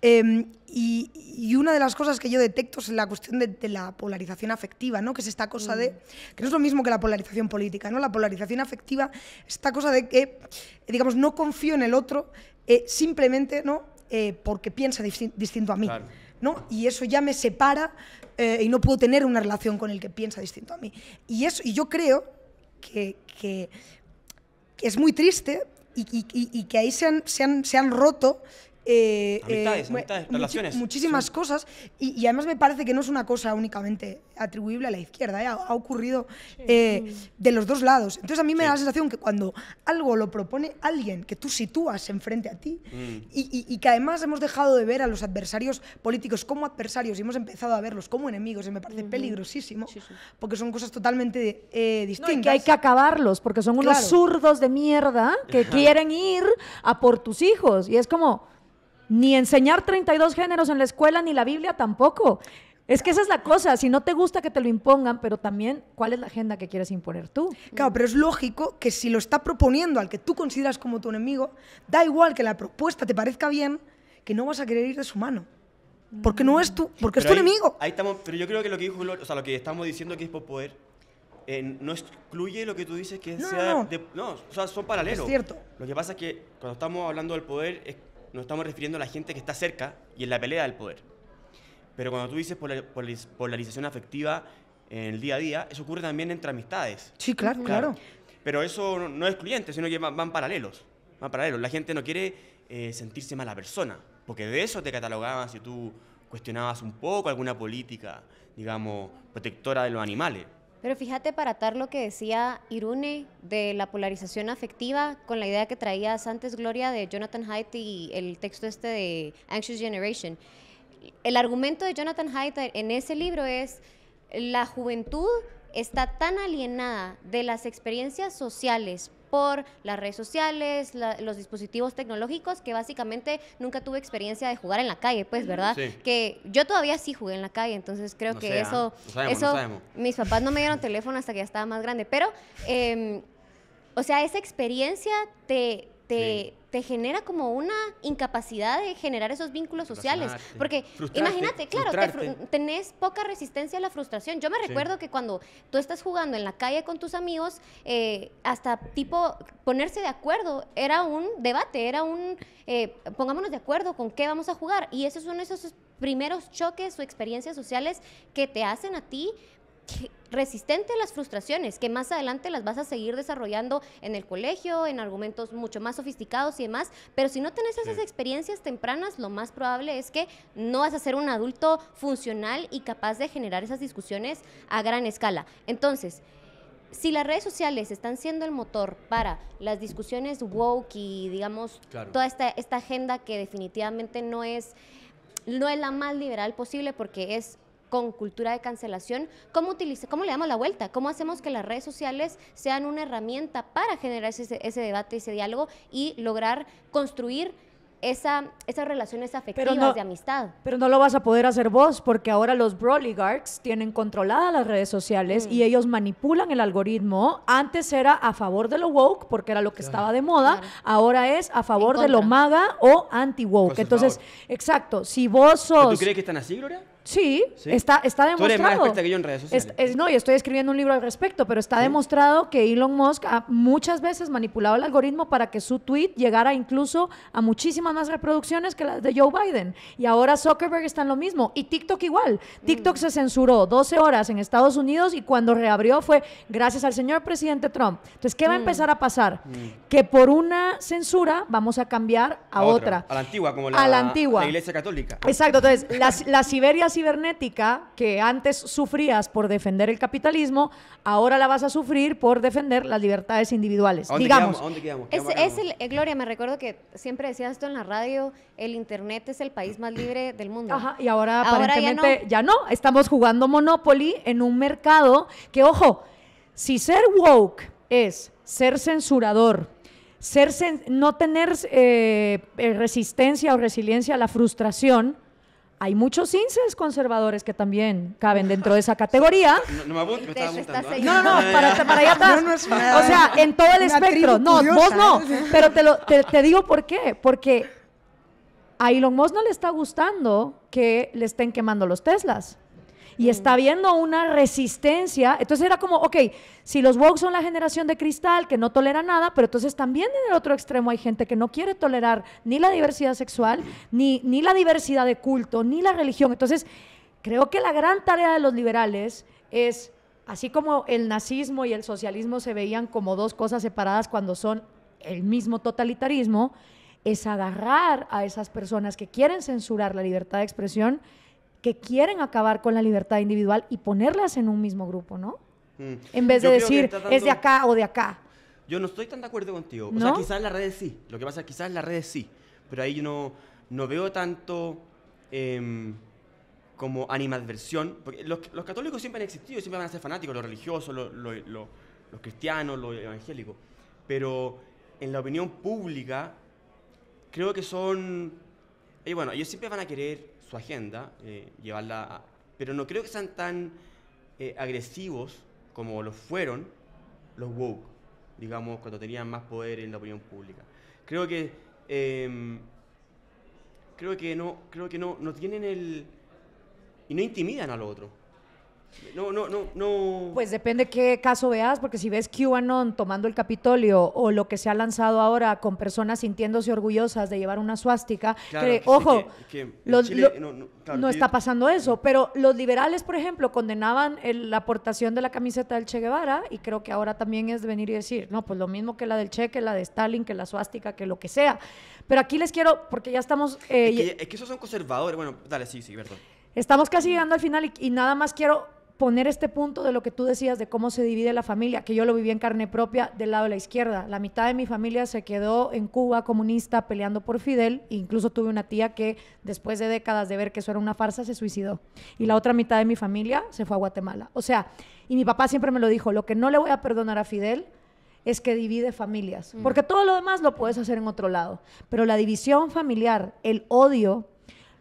Y una de las cosas que yo detecto es la cuestión de la polarización afectiva, ¿no? Que es esta cosa de... que no es lo mismo que la polarización política, ¿no? La polarización afectiva es esta cosa de que, digamos, no confío en el otro simplemente, ¿no? Porque piensa distinto a mí, claro, ¿no? Y eso ya me separa y no puedo tener una relación con el que piensa distinto a mí. Y yo creo que es muy triste y que ahí se han roto amistades, relaciones. Muchísimas cosas y además me parece que no es una cosa únicamente atribuible a la izquierda, ha ocurrido de los dos lados. Entonces a mí me da la sensación que cuando algo lo propone alguien que tú sitúas enfrente a ti y que además hemos dejado de ver a los adversarios políticos como adversarios y hemos empezado a verlos como enemigos, y me parece peligrosísimo, porque son cosas totalmente distintas. No, y que hay que acabarlos porque son unos zurdos de mierda que quieren ir a por tus hijos y es como... Ni enseñar 32 géneros en la escuela, ni la Biblia tampoco. Es que esa es la cosa, si no te gusta que te lo impongan, pero también, ¿cuál es la agenda que quieres imponer tú? Claro, pero es lógico que si lo está proponiendo al que tú consideras como tu enemigo, da igual que la propuesta te parezca bien, que no vas a querer ir de su mano. Porque no es porque es tu enemigo. Ahí estamos, pero yo creo que lo que dijo Gloria, o sea, lo que estamos diciendo que es por poder, no excluye lo que tú dices que no, o sea, son paralelos. Es cierto. Lo que pasa es que cuando estamos hablando del poder nos estamos refiriendo a la gente que está cerca y en la pelea del poder. Pero cuando tú dices polarización afectiva en el día a día, eso ocurre también entre amistades. Sí, claro. Pero eso no es excluyente, sino que van paralelos. La gente no quiere sentirse mala persona, porque de eso te catalogaban si tú cuestionabas un poco alguna política, digamos, protectora de los animales. Pero fíjate, para atar lo que decía Irune de la polarización afectiva con la idea que traías antes, Gloria, de Jonathan Haidt y el texto de Anxious Generation. El argumento de Jonathan Haidt en ese libro es: la juventud está tan alienada de las experiencias sociales por las redes sociales, los dispositivos tecnológicos, que básicamente nunca tuve experiencia de jugar en la calle, pues, ¿verdad? Sí. Que yo todavía sí jugué en la calle, entonces creo que eso mis papás no me dieron teléfono hasta que ya estaba más grande, pero, o sea, esa experiencia te genera como una incapacidad de generar esos vínculos sociales. Porque imagínate, claro, tenés poca resistencia a la frustración. Yo me recuerdo que cuando tú estás jugando en la calle con tus amigos, hasta tipo ponerse de acuerdo era un debate, era pongámonos de acuerdo con qué vamos a jugar. Y esos son esos primeros choques o experiencias sociales que te hacen a ti resistente a las frustraciones, que más adelante las vas a seguir desarrollando en el colegio, en argumentos mucho más sofisticados y demás, pero si no tenés esas experiencias tempranas, lo más probable es que no vas a ser un adulto funcional y capaz de generar esas discusiones a gran escala. Entonces, si las redes sociales están siendo el motor para las discusiones woke y, digamos, toda esta agenda que definitivamente no es la más liberal posible porque es con cultura de cancelación, ¿cómo le damos la vuelta? ¿Cómo hacemos que las redes sociales sean una herramienta para generar ese debate, ese diálogo y lograr construir esas relaciones afectivas de amistad? Pero no lo vas a poder hacer vos, porque ahora los broligarchs tienen controladas las redes sociales y ellos manipulan el algoritmo. Antes era a favor de lo woke, porque era lo que estaba de moda, ahora es a favor de lo MAGA o anti-woke. Entonces, exacto, si vos sos... ¿Tú crees que están así, Gloria? Sí, está demostrado. Tú eres más experta que yo en redes sociales. No, y estoy escribiendo un libro al respecto, pero está demostrado que Elon Musk ha muchas veces manipulado el algoritmo para que su tweet llegara incluso a muchísimas más reproducciones que las de Joe Biden. Y ahora Zuckerberg está en lo mismo. Y TikTok igual. TikTok se censuró 12 horas en Estados Unidos y cuando reabrió fue gracias al señor presidente Trump. Entonces, ¿qué va a empezar a pasar? Que por una censura vamos a cambiar a otra. A la antigua, como la Iglesia Católica. Exacto. Entonces, la Siberia cibernética que antes sufrías por defender el capitalismo, ahora la vas a sufrir por defender las libertades individuales. ¿A dónde quedamos? Gloria, me recuerdo que siempre decías esto en la radio, el internet es el país más libre del mundo. Ajá, y ahora aparentemente ya no. Estamos jugando Monopoly en un mercado que, ojo, si ser woke es ser censurador, no tener resistencia o resiliencia a la frustración, hay muchos incels conservadores que también caben dentro de esa categoría. No me apunto, me estaba apuntando. No, para allá atrás. No es una- O sea, en todo el una espectro. tribu No, curiosa, vos no. ¿eh? Pero te digo por qué. Porque a Elon Musk no le está gustando que le estén quemando los Teslas. Y está viendo una resistencia. Entonces era como, ok, si los woke son la generación de cristal que no tolera nada, pero entonces también en el otro extremo hay gente que no quiere tolerar ni la diversidad sexual, ni la diversidad de culto, ni la religión. Entonces, creo que la gran tarea de los liberales es, así como el nazismo y el socialismo se veían como dos cosas separadas cuando son el mismo totalitarismo, es agarrar a esas personas que quieren censurar la libertad de expresión, que quieren acabar con la libertad individual y ponerlas en un mismo grupo, ¿no? En vez de Yo creo que decir, está dando- es de acá o de acá. Yo no estoy tan de acuerdo contigo. O ¿No? sea, quizás en las redes sí. Lo que pasa es que quizás en las redes sí. Pero ahí yo no veo tanto como animadversión. Porque los católicos siempre han existido, siempre van a ser fanáticos, los religiosos, los cristianos, los evangélicos. Pero en la opinión pública, creo que son... bueno, ellos siempre van a querer su agenda, llevarla pero no creo que sean tan agresivos como lo fueron los woke, digamos, cuando tenían más poder en la opinión pública. Creo que no tienen y no intimidan al otro. No. Pues depende qué caso veas, porque si ves QAnon tomando el Capitolio o lo que se ha lanzado ahora con personas sintiéndose orgullosas de llevar una suástica, Claro, que, que sí, ojo, que en los- Chile, no está pasando eso, pero los liberales, por ejemplo, condenaban la aportación de la camiseta del Che Guevara, y creo que ahora también es de venir y decir, no, pues lo mismo que la del Che, que la de Stalin, que la suástica, que lo que sea. Pero aquí les quiero, porque ya estamos... es que esos son conservadores. Bueno, dale, sí, perdón. Estamos casi llegando al final y nada más quiero poner este punto de lo que tú decías de cómo se divide la familia, que yo lo viví en carne propia del lado de la izquierda. La mitad de mi familia se quedó en Cuba comunista peleando por Fidel, e incluso tuve una tía que después de décadas de ver que eso era una farsa se suicidó. Y la otra mitad de mi familia se fue a Guatemala. O sea, y mi papá siempre me lo dijo, lo que no le voy a perdonar a Fidel es que divide familias, porque todo lo demás lo puedes hacer en otro lado, pero la división familiar, el odio.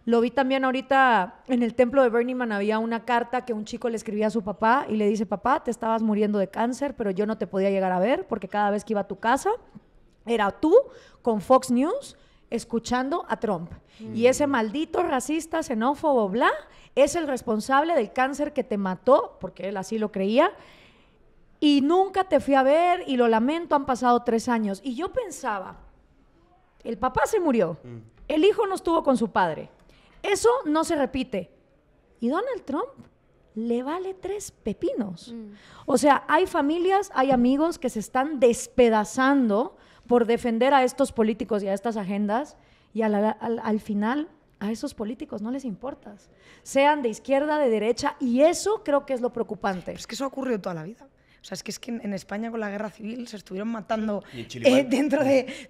Lo vi también ahorita en el templo de Burning Man, había una carta que un chico le escribía a su papá y le dice, papá, te estabas muriendo de cáncer, pero yo no te podía llegar a ver porque cada vez que iba a tu casa era tú con Fox News escuchando a Trump. Y ese maldito racista, xenófobo, bla, es el responsable del cáncer que te mató, porque él así lo creía, y nunca te fui a ver y lo lamento, han pasado 3 años. Y yo pensaba, el papá se murió, el hijo no estuvo con su padre. Eso no se repite. Y Donald Trump le vale 3 pepinos. O sea, hay familias, hay amigos que se están despedazando por defender a estos políticos y a estas agendas, y al final a esos políticos no les importas. Sean de izquierda, de derecha, y eso creo que es lo preocupante. Pero es que eso ha ocurrido toda la vida. O sea, es que en España con la guerra civil se estuvieron matando Y en Chile igual.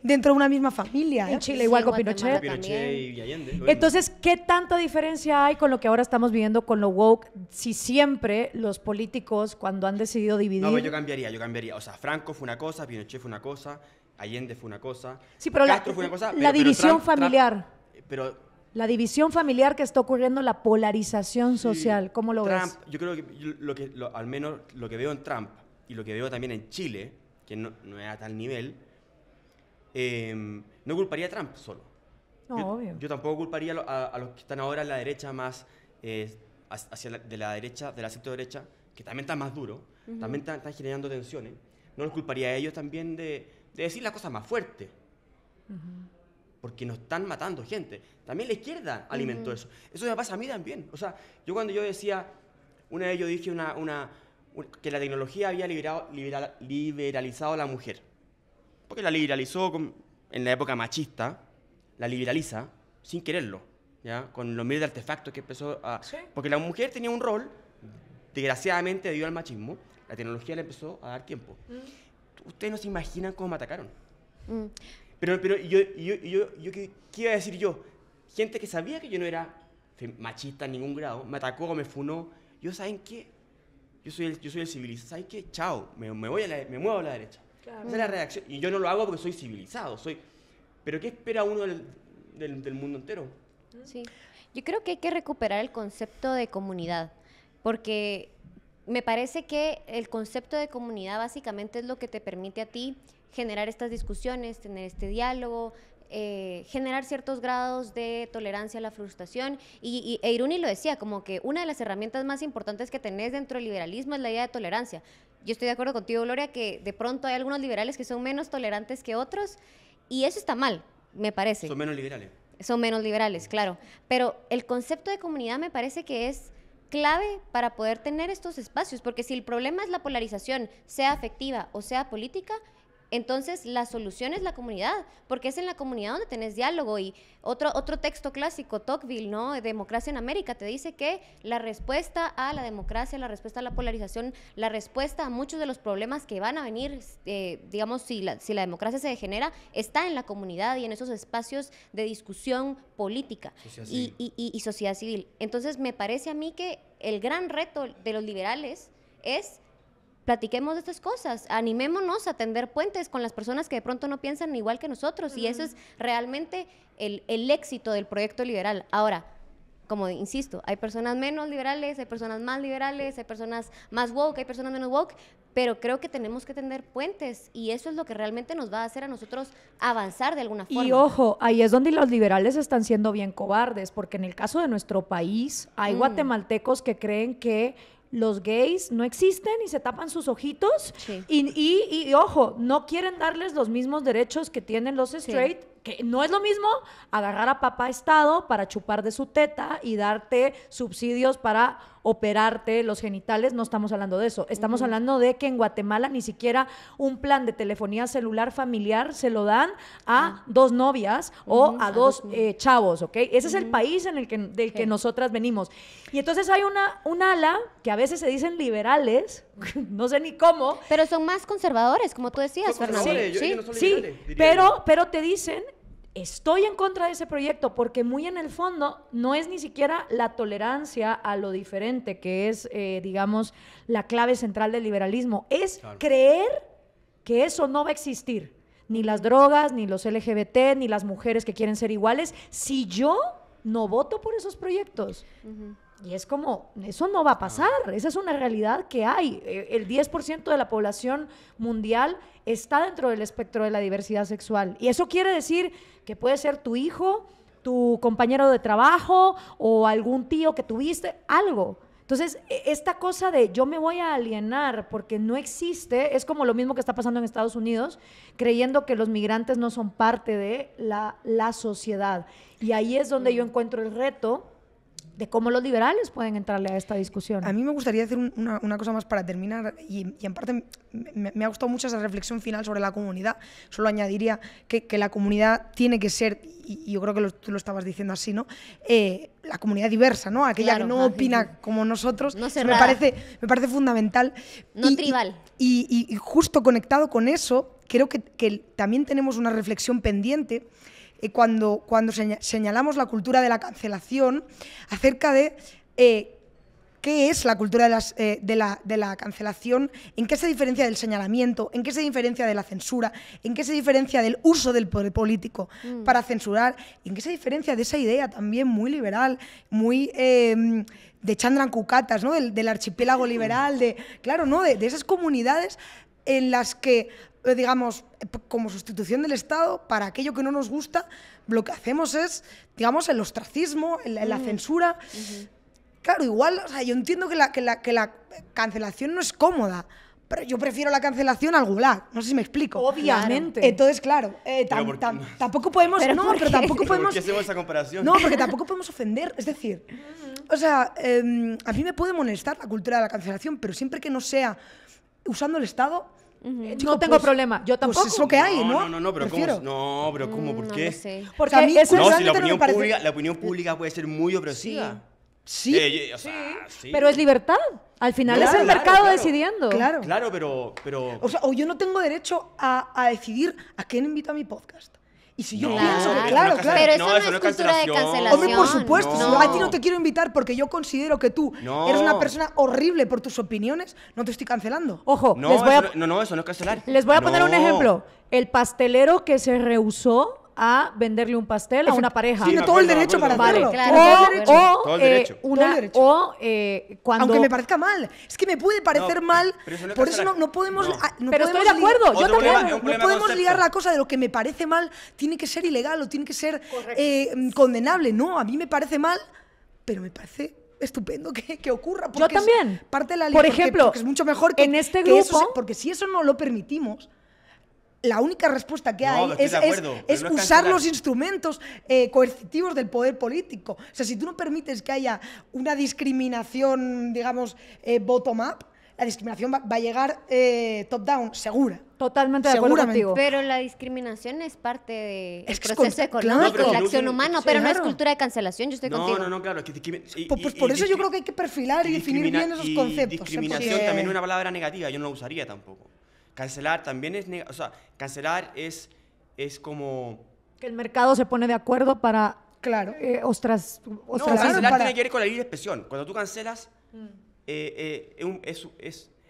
dentro de una misma familia. En Chile igual con Guatemala Pinochet. también. Y Allende. Entonces, ¿qué tanta diferencia hay con lo que ahora estamos viviendo con lo woke? Si siempre los políticos, cuando han decidido dividir... No, pero yo cambiaría. O sea, Franco fue una cosa, Pinochet fue una cosa, Allende fue una cosa, Sí, pero Castro fue una cosa. la división familiar. Pero La división familiar que está ocurriendo, la polarización social, ¿cómo lo Trump, ves? yo creo que al menos lo que veo en Trump y lo que veo también en Chile, que no es a tal nivel, no culparía a Trump solo. No, obvio. Yo tampoco culparía a los que están ahora en la derecha más, de la derecha, de la centro derecha, que también están más duros, también están generando tensiones. No los culparía a ellos también de decir las cosas más fuertes. Porque nos están matando gente. También la izquierda alimentó eso. Eso me pasa a mí también. O sea, cuando yo decía, una vez yo dije que la tecnología había liberalizado a la mujer. Porque la liberalizó en la época machista, la liberaliza sin quererlo, ¿ya? Con los miles de artefactos que empezó a... Sí. Porque la mujer tenía un rol, desgraciadamente debido al machismo, la tecnología le empezó a dar tiempo. Ustedes no se imaginan cómo me atacaron. Pero ¿qué iba a decir yo? Gente que sabía que yo no era machista en ningún grado, me atacó, me funó. ¿Saben qué? Yo soy el civilizado. ¿Saben qué? Chao, me muevo a la derecha. Claro. Esa es la reacción. Y yo no lo hago porque soy civilizado. Pero ¿qué espera uno del mundo entero? Sí. Yo creo que hay que recuperar el concepto de comunidad, porque me parece que el concepto de comunidad básicamente es lo que te permite a ti generar estas discusiones, tener este diálogo, generar ciertos grados de tolerancia a la frustración. E Iruni lo decía, como que una de las herramientas más importantes que tenés dentro del liberalismo es la idea de tolerancia. Yo estoy de acuerdo contigo, Gloria, que de pronto hay algunos liberales que son menos tolerantes que otros, y eso está mal, me parece. Son menos liberales. Son menos liberales, claro. Pero el concepto de comunidad me parece que es clave para poder tener estos espacios, porque si el problema es la polarización, sea afectiva o sea política, entonces la solución es la comunidad, porque es en la comunidad donde tenés diálogo. Y otro texto clásico, Tocqueville, ¿no? Democracia en América, te dice que la respuesta a la democracia, la respuesta a la polarización, la respuesta a muchos de los problemas que van a venir, digamos, si la democracia se degenera, está en la comunidad y en esos espacios de discusión política y sociedad civil. Entonces me parece a mí que el gran reto de los liberales es: platiquemos de estas cosas, animémonos a tender puentes con las personas que de pronto no piensan igual que nosotros, y eso es realmente el éxito del proyecto liberal. Ahora, como insisto, hay personas menos liberales, hay personas más liberales, hay personas más woke, hay personas menos woke, pero creo que tenemos que tender puentes, y eso es lo que realmente nos va a hacer a nosotros avanzar de alguna forma. Y ojo, ahí es donde los liberales están siendo bien cobardes, porque en el caso de nuestro país hay guatemaltecos que creen que los gays no existen y se tapan sus ojitos. Sí. Y ojo, no quieren darles los mismos derechos que tienen los straight, que no es lo mismo agarrar a papá Estado para chupar de su teta y darte subsidios para operarte los genitales. No estamos hablando de eso. Estamos hablando de que en Guatemala ni siquiera un plan de telefonía celular familiar se lo dan a dos novias o a dos chavos, ¿ok? Ese es el país en el del que nosotras venimos. Y entonces hay un ala que a veces se dicen liberales, no sé ni cómo. Pero son más conservadores, como tú decías, Fernando. Sí, pero te dicen: estoy en contra de ese proyecto, porque muy en el fondo no es ni siquiera la tolerancia a lo diferente, que es, digamos, la clave central del liberalismo. Es creer que eso no va a existir. Ni las drogas, ni los LGBT, ni las mujeres que quieren ser iguales, si yo no voto por esos proyectos. Y es como, eso no va a pasar, esa es una realidad que hay. El 10% de la población mundial está dentro del espectro de la diversidad sexual. Y eso quiere decir que puede ser tu hijo, tu compañero de trabajo o algún tío que tuviste, algo. Entonces, esta cosa de yo me voy a alienar porque no existe, es como lo mismo que está pasando en Estados Unidos, creyendo que los migrantes no son parte de la sociedad. Y ahí es donde yo encuentro el reto de cómo los liberales pueden entrarle a esta discusión. A mí me gustaría decir una cosa más para terminar, y en parte me ha gustado mucho esa reflexión final sobre la comunidad. Solo añadiría que la comunidad tiene que ser, y yo creo que tú lo estabas diciendo así, ¿no? La comunidad diversa, ¿no? Aquella que no opina como nosotros. No me parece fundamental. No tribal. Y justo conectado con eso, creo que también tenemos una reflexión pendiente cuando señalamos la cultura de la cancelación, acerca de qué es la cultura de la cancelación, en qué se diferencia del señalamiento, en qué se diferencia de la censura, en qué se diferencia del uso del poder político para censurar, en qué se diferencia de esa idea también muy liberal, muy de Chandran Kukatas, ¿no? del archipiélago liberal, de esas comunidades en las que, digamos, como sustitución del Estado, para aquello que no nos gusta, lo que hacemos es, digamos, el ostracismo, la censura. Claro, igual, o sea, yo entiendo que la cancelación no es cómoda, pero yo prefiero la cancelación al gulag, no sé si me explico. Obviamente. Entonces, claro, tampoco podemos... pero tampoco podemos... ¿Por qué hacemos esa comparación? No, porque tampoco podemos ofender, es decir, o sea, a mí me puede molestar la cultura de la cancelación, pero siempre que no sea usando el Estado... Chico, no tengo problema, yo tampoco. Pues es lo que hay, ¿no? No, pero ¿cómo? ¿Por qué? No sé. Porque a mí, eso si la opinión pública puede ser muy opresiva. Sí. Sí. Pero es libertad. Al final es el mercado decidiendo. Claro, pero... O sea, o yo no tengo derecho a decidir a quién invito a mi podcast. Y si yo pienso, claro. Pero eso no es cultura de cancelación. Hombre, por supuesto. Si yo a ti no te quiero invitar porque yo considero que tú eres una persona horrible por tus opiniones, no te estoy cancelando. Ojo, eso no es cancelar. Les voy a poner un ejemplo. El pastelero que se rehusó a venderle un pastel a una pareja. Tiene todo el derecho para Vale, hacerlo. claro. Todo el derecho. Una, Todo el derecho. o cuando... Aunque me parezca mal. Es que me puede parecer mal. pero eso no es Por eso cancelar. no podemos. No. No Pero podemos estoy de acuerdo, yo Otro también. problema, es un No problema de podemos concepto. ligar la cosa de lo que me parece mal, tiene que ser ilegal o tiene que ser condenable. No, a mí me parece mal, pero me parece estupendo que ocurra. Yo porque es también. Parte de la Por porque- ejemplo, porque es mucho mejor que en este que eso grupo- porque si eso no lo permitimos, la única respuesta que No, hay estoy es, de acuerdo, pero es no es usar cancelar. los instrumentos coercitivos del poder político. O sea, si tú no permites que haya una discriminación, digamos, bottom-up, la discriminación va a llegar top-down, segura. Totalmente de acuerdo Seguramente. contigo. Pero la discriminación es parte del Es que es proceso claro. económico, No, pero de si la no acción hubiera- humana, sí, pero no es claro. cultura de cancelación, yo estoy contigo. No, claro. Que Pues por eso yo creo que hay que perfilar y definir bien esos conceptos. Discriminación porque- también es una palabra negativa, yo no la usaría tampoco. Cancelar también es... O sea, cancelar es como... Que el mercado se pone de acuerdo para Claro. No, ostracismo. cancelar para- tiene que ver con la libre expresión. Cuando tú cancelas,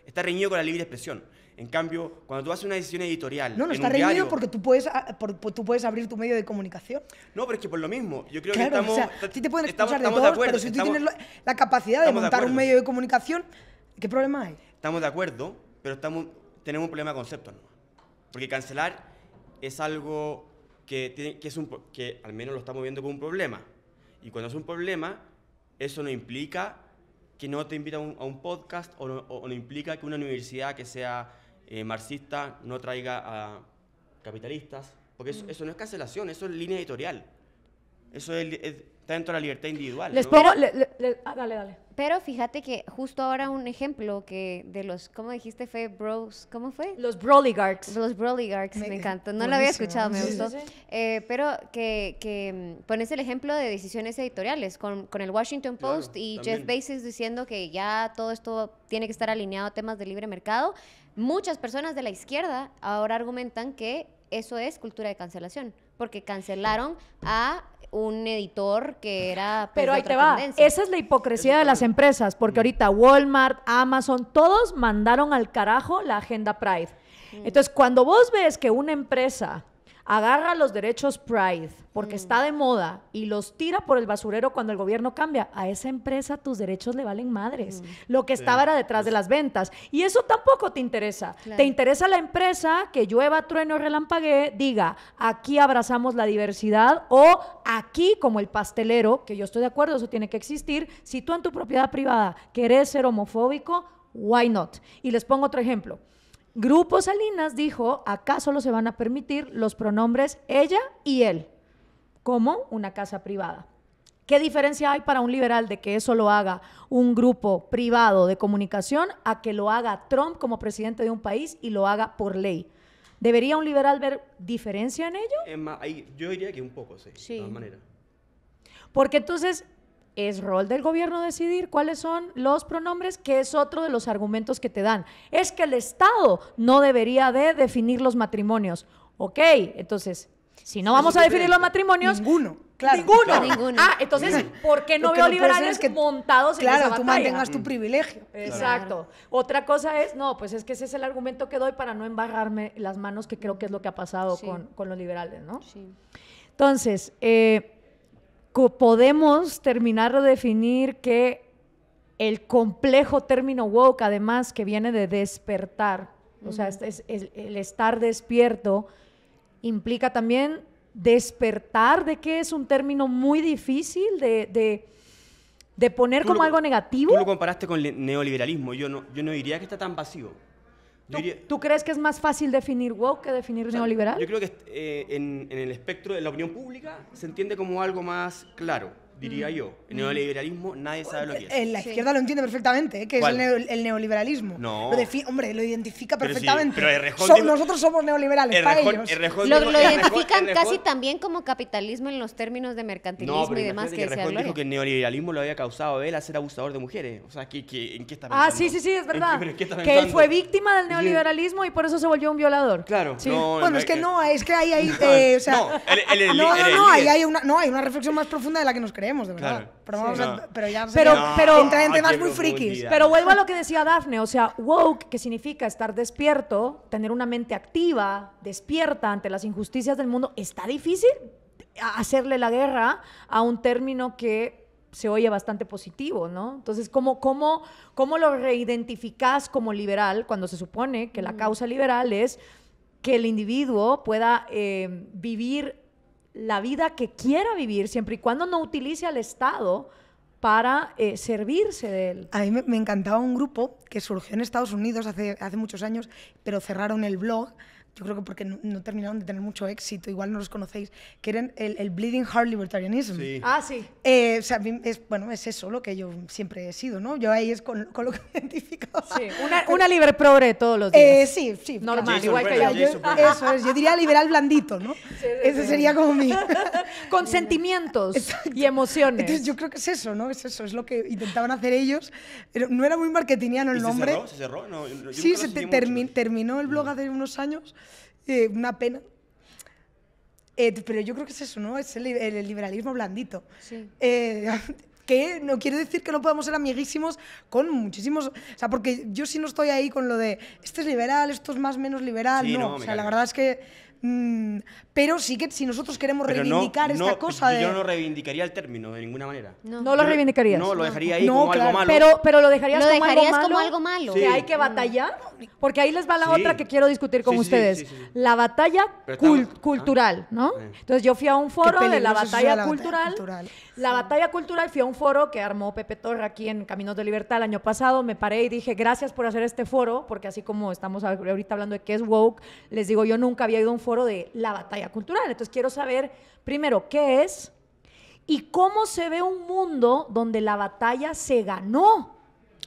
está reñido con la libre expresión. En cambio, cuando tú haces una decisión editorial No, en está un reñido diario, porque tú puedes abrir tu medio de comunicación. No, pero es que por lo mismo. Yo creo Claro, que estamos... o sea, a ti te pueden estamos- expulsar de estamos todos, acuerdo, pero si tú estamos- tienes la capacidad de estamos de montar un acuerdo. medio de comunicación, ¿qué problema hay? Estamos de acuerdo, pero tenemos un problema de conceptos, ¿no? Porque cancelar es algo que al menos lo estamos viendo como un problema. Y cuando es un problema, eso no implica que no te invita a un podcast o no implica que una universidad que sea marxista no traiga a capitalistas. Porque eso no es cancelación, eso es línea editorial. Eso está dentro de la libertad individual. Les ¿no? pongo... dale. Pero fíjate que justo ahora un ejemplo que de los, ¿cómo dijiste? Fue bros, ¿cómo fue? Los Broligarchs. Los Broligarchs, me encantó. No lo había buenísimo, escuchado, me sí, gustó. sí, sí. Pero que pones el ejemplo de decisiones editoriales con el Washington Claro, Post y también. Jeff Bezos diciendo que ya todo esto tiene que estar alineado a temas de libre mercado. Muchas personas de la izquierda ahora argumentan que eso es cultura de cancelación, porque cancelaron a un editor que era... pues, Pero de ahí otra te va. tendencia. Esa es la hipocresía de las empresas, porque ahorita Walmart, Amazon, todos mandaron al carajo la agenda Pride. Entonces, cuando vos ves que una empresa agarra los derechos Pride porque está de moda y los tira por el basurero cuando el gobierno cambia, a esa empresa tus derechos le valen madres. Lo que estaba era detrás de las ventas. Y eso tampoco te interesa. Claro. Te interesa la empresa que llueva, trueno, relampaguee, diga, aquí abrazamos la diversidad, o aquí, como el pastelero, que yo estoy de acuerdo, eso tiene que existir, si tú en tu propiedad privada querés ser homofóbico, why not? Y les pongo otro ejemplo. Grupo Salinas dijo, acá solo se van a permitir los pronombres ella y él, como una casa privada. ¿Qué diferencia hay para un liberal de que eso lo haga un grupo privado de comunicación a que lo haga Trump como presidente de un país y lo haga por ley? ¿Debería un liberal ver diferencia en ello? Es más, yo diría que un poco, sí, Sí. de todas maneras. Porque entonces es rol del gobierno decidir cuáles son los pronombres, que es otro de los argumentos que te dan. Es que el Estado no debería de definir los matrimonios. Ok, entonces, si no vamos a definir los matrimonios... Ninguno, claro. Ninguno. Claro. Ninguno. Ah, entonces, ¿por qué no Lo que veo no puede ser liberales es que- montados en esa Claro, batalla? tú mantengas tu privilegio. Exacto. Otra cosa es, no, pues es que ese es el argumento que doy para no embarrarme las manos, que creo que es lo que ha pasado Sí. con los liberales, ¿no? Sí. Entonces, podemos terminar de definir que el complejo término woke, además, que viene de despertar, o sea, el estar despierto, implica también despertar, de que es un término muy difícil de poner Tú como lo- algo negativo. Tú lo comparaste con el neoliberalismo. Yo no diría que está tan vacío. Yo diría- ¿Tú crees que es más fácil definir woke que definir o sea, neoliberal? Yo creo que en el espectro de la opinión pública se entiende como algo más claro, diría yo. El neoliberalismo nadie sabe lo que es. La Sí. izquierda lo entiende perfectamente, que es ¿Cuál? el neoliberalismo. No. Hombre, lo identifica Pero sí, perfectamente. pero Errejón dijo- nosotros somos neoliberales, para ellos. Lo identifican casi también como capitalismo en los términos de mercantilismo No, pero y demás imagínate que decía Errejón dijo Gloria. que el neoliberalismo lo había causado él a ser abusador de mujeres. O sea, ¿en qué está pensando? Ah, sí, es verdad. ¿Pero en qué está Que él pensando? fue víctima del neoliberalismo y por eso se volvió un violador. Claro. Sí. No, Bueno, es que no, es que hay, o sea, No, él es no, líder. hay una reflexión más profunda de la que nos creemos. creemos, de verdad. Claro. Pero, vamos Sí. pero ya Pero- entra en temas qué muy frikis. profundidad. Pero vuelvo a lo que decía Dafne, o sea, woke, que significa estar despierto, tener una mente activa, despierta ante las injusticias del mundo, está difícil hacerle la guerra a un término que se oye bastante positivo, ¿no? Entonces, ¿cómo lo reidentificás como liberal cuando se supone que la causa liberal es que el individuo pueda vivir la vida que quiera vivir siempre y cuando no utilice al Estado para servirse de él? A mí me encantaba un grupo que surgió en Estados Unidos hace muchos años, pero cerraron el blog. Yo creo que porque no terminaron de tener mucho éxito, igual no los conocéis, que eran el Bleeding Heart Libertarianism. Sí. Ah, sí. O sea, es eso lo que yo siempre he sido, ¿no? Yo ahí es con lo que me identificaba. Sí, una libre progre todos los días. Sí. Normal, Jason igual que Brennan, yo. Jason Brennan. Eso es, yo diría liberal blandito, ¿no? Ese sería como mi... Con sentimientos Exacto. y emociones. Entonces yo creo que es eso, ¿no? Es eso, es lo que intentaban hacer ellos. Pero no era muy marketingiano el ¿Y nombre. ¿Se cerró? No, yo Sí, nunca lo seguí mucho. terminó el blog hace unos años. Una pena. Pero yo creo que es eso, ¿no? Es el liberalismo blandito. Sí. Que no quiere decir que no podamos ser amiguísimos con muchísimos... O sea, porque yo sí no estoy ahí con lo de este es liberal, esto es más menos liberal, Sí, no. no, O me sea, la cago. verdad es que... pero sí que si nosotros queremos Pero reivindicar esta cosa de... Yo no reivindicaría el término de ninguna manera. No lo Yo- reivindicarías. No, lo dejaría ahí No, como claro. algo malo. Pero lo dejarías, Lo como, dejarías algo malo, como algo malo. que Sí. hay que batallar. Porque ahí les va la Sí. otra que quiero discutir con Sí, sí, ustedes. sí, sí, sí. La batalla Pero estamos- cultural, ¿no? Sí. Entonces yo fui a un foro de la peligroso eso de batalla la batalla cultural. cultural. La batalla cultural, fui a un foro que armó Pepe Torra aquí en Caminos de Libertad el año pasado. Me paré y dije, gracias por hacer este foro, porque así como estamos ahorita hablando de qué es woke, les digo, yo nunca había ido a un foro de la batalla cultural. Entonces quiero saber, primero, qué es y cómo se ve un mundo donde la batalla se ganó.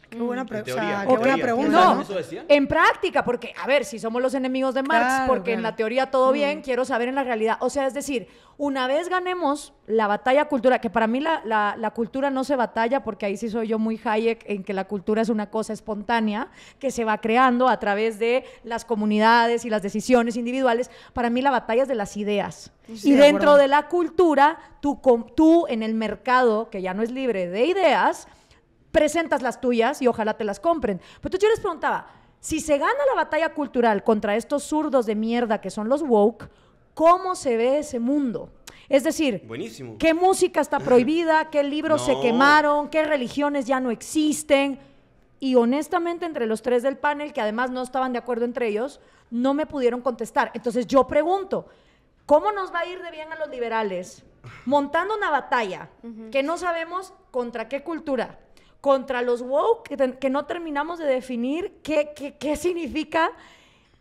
Qué buena, En o sea, teoría, qué en buena teoría. pregunta, No, ¿no? ¿Eso decían? en práctica, porque, a ver, si somos los enemigos de Marx, Claro, porque en claro. la teoría todo bien, quiero saber en la realidad. O sea, es decir, una vez ganemos la batalla cultural, que para mí la cultura no se batalla, porque ahí sí soy yo muy Hayek, en que la cultura es una cosa espontánea, que se va creando a través de las comunidades y las decisiones individuales. Para mí la batalla es de las ideas. Sí, Y de dentro acuerdo. de la cultura, tú en el mercado, que ya no es libre de ideas, presentas las tuyas y ojalá te las compren. Pero entonces yo les preguntaba, si se gana la batalla cultural contra estos zurdos de mierda que son los woke, ¿cómo se ve ese mundo? Es decir, Buenísimo. ¿qué música está prohibida? ¿Qué libros se No. quemaron? ¿Qué religiones ya no existen? Y honestamente, entre los tres del panel, que además no estaban de acuerdo entre ellos, no me pudieron contestar. Entonces yo pregunto, ¿cómo nos va a ir de bien a los liberales montando una batalla que no sabemos contra qué cultura? Contra los woke, que no terminamos de definir qué significa,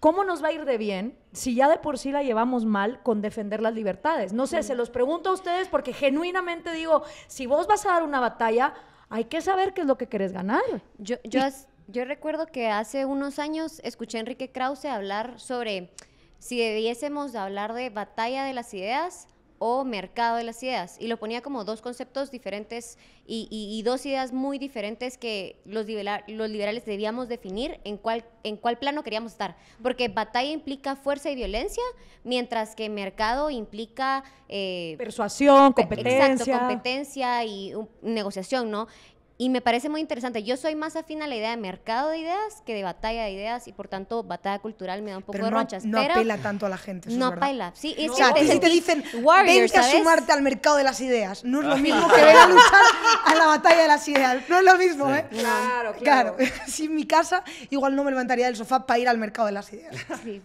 cómo nos va a ir de bien si ya de por sí la llevamos mal con defender las libertades. No sé, se los pregunto a ustedes porque genuinamente digo, si vos vas a dar una batalla, hay que saber qué es lo que querés ganar. Yo recuerdo que hace unos años escuché a Enrique Krause hablar sobre si debiésemos hablar de batalla de las ideas o mercado de las ideas, y lo ponía como dos conceptos diferentes y dos ideas muy diferentes que los liberales debíamos definir en cuál plano queríamos estar, porque batalla implica fuerza y violencia, mientras que mercado implica... Persuasión, competencia. Exacto, competencia y negociación, ¿no? Y me parece muy interesante. Yo soy más afín a la idea de mercado de ideas que de batalla de ideas, y por tanto batalla cultural me da un poco Pero de no, ronchas. no pero apela tanto a la gente, eso no es verdad. apela. Sí, es O sea, a ti es si el te dicen, warrior, vente a ¿sabes? sumarte al mercado de las ideas, no es lo mismo que venir a luchar a la batalla de las ideas. No es lo mismo, ¿eh? Claro, Claro, si en mi casa igual no me levantaría del sofá para ir al mercado de las ideas. Sí.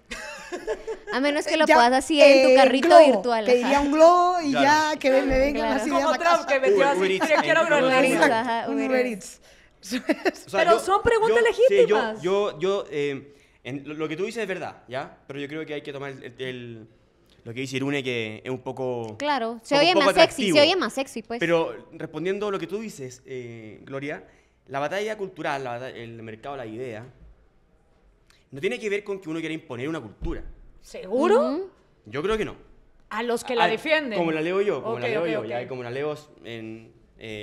A menos que lo Ya, puedas así en tu carrito globo, virtual. Pediría ajá. un globo y Claro. ya que me vengan Claro. las ideas Como a Trump, casa. que metió así, Uber Eats, yo quiero en- Groenlandia. Uber Eats. Exacto, Ajá, un Uber Uber Eats. Eats. O sea, Pero son preguntas sí, legítimas. lo que tú dices es verdad, ¿ya? Pero yo creo que hay que tomar lo que dice Irune, que es un poco... Claro, se un oye poco más sexy, atractivo. se oye más sexy, pues. Pero respondiendo a lo que tú dices, Gloria, la batalla cultural, el mercado de la idea, no tiene que ver con que uno quiera imponer una cultura. ¿Seguro? Ujú. Yo creo que no. A los que la defienden. Como la leo yo, como Ok, la leo ok, yo, ok. ya, como la leo en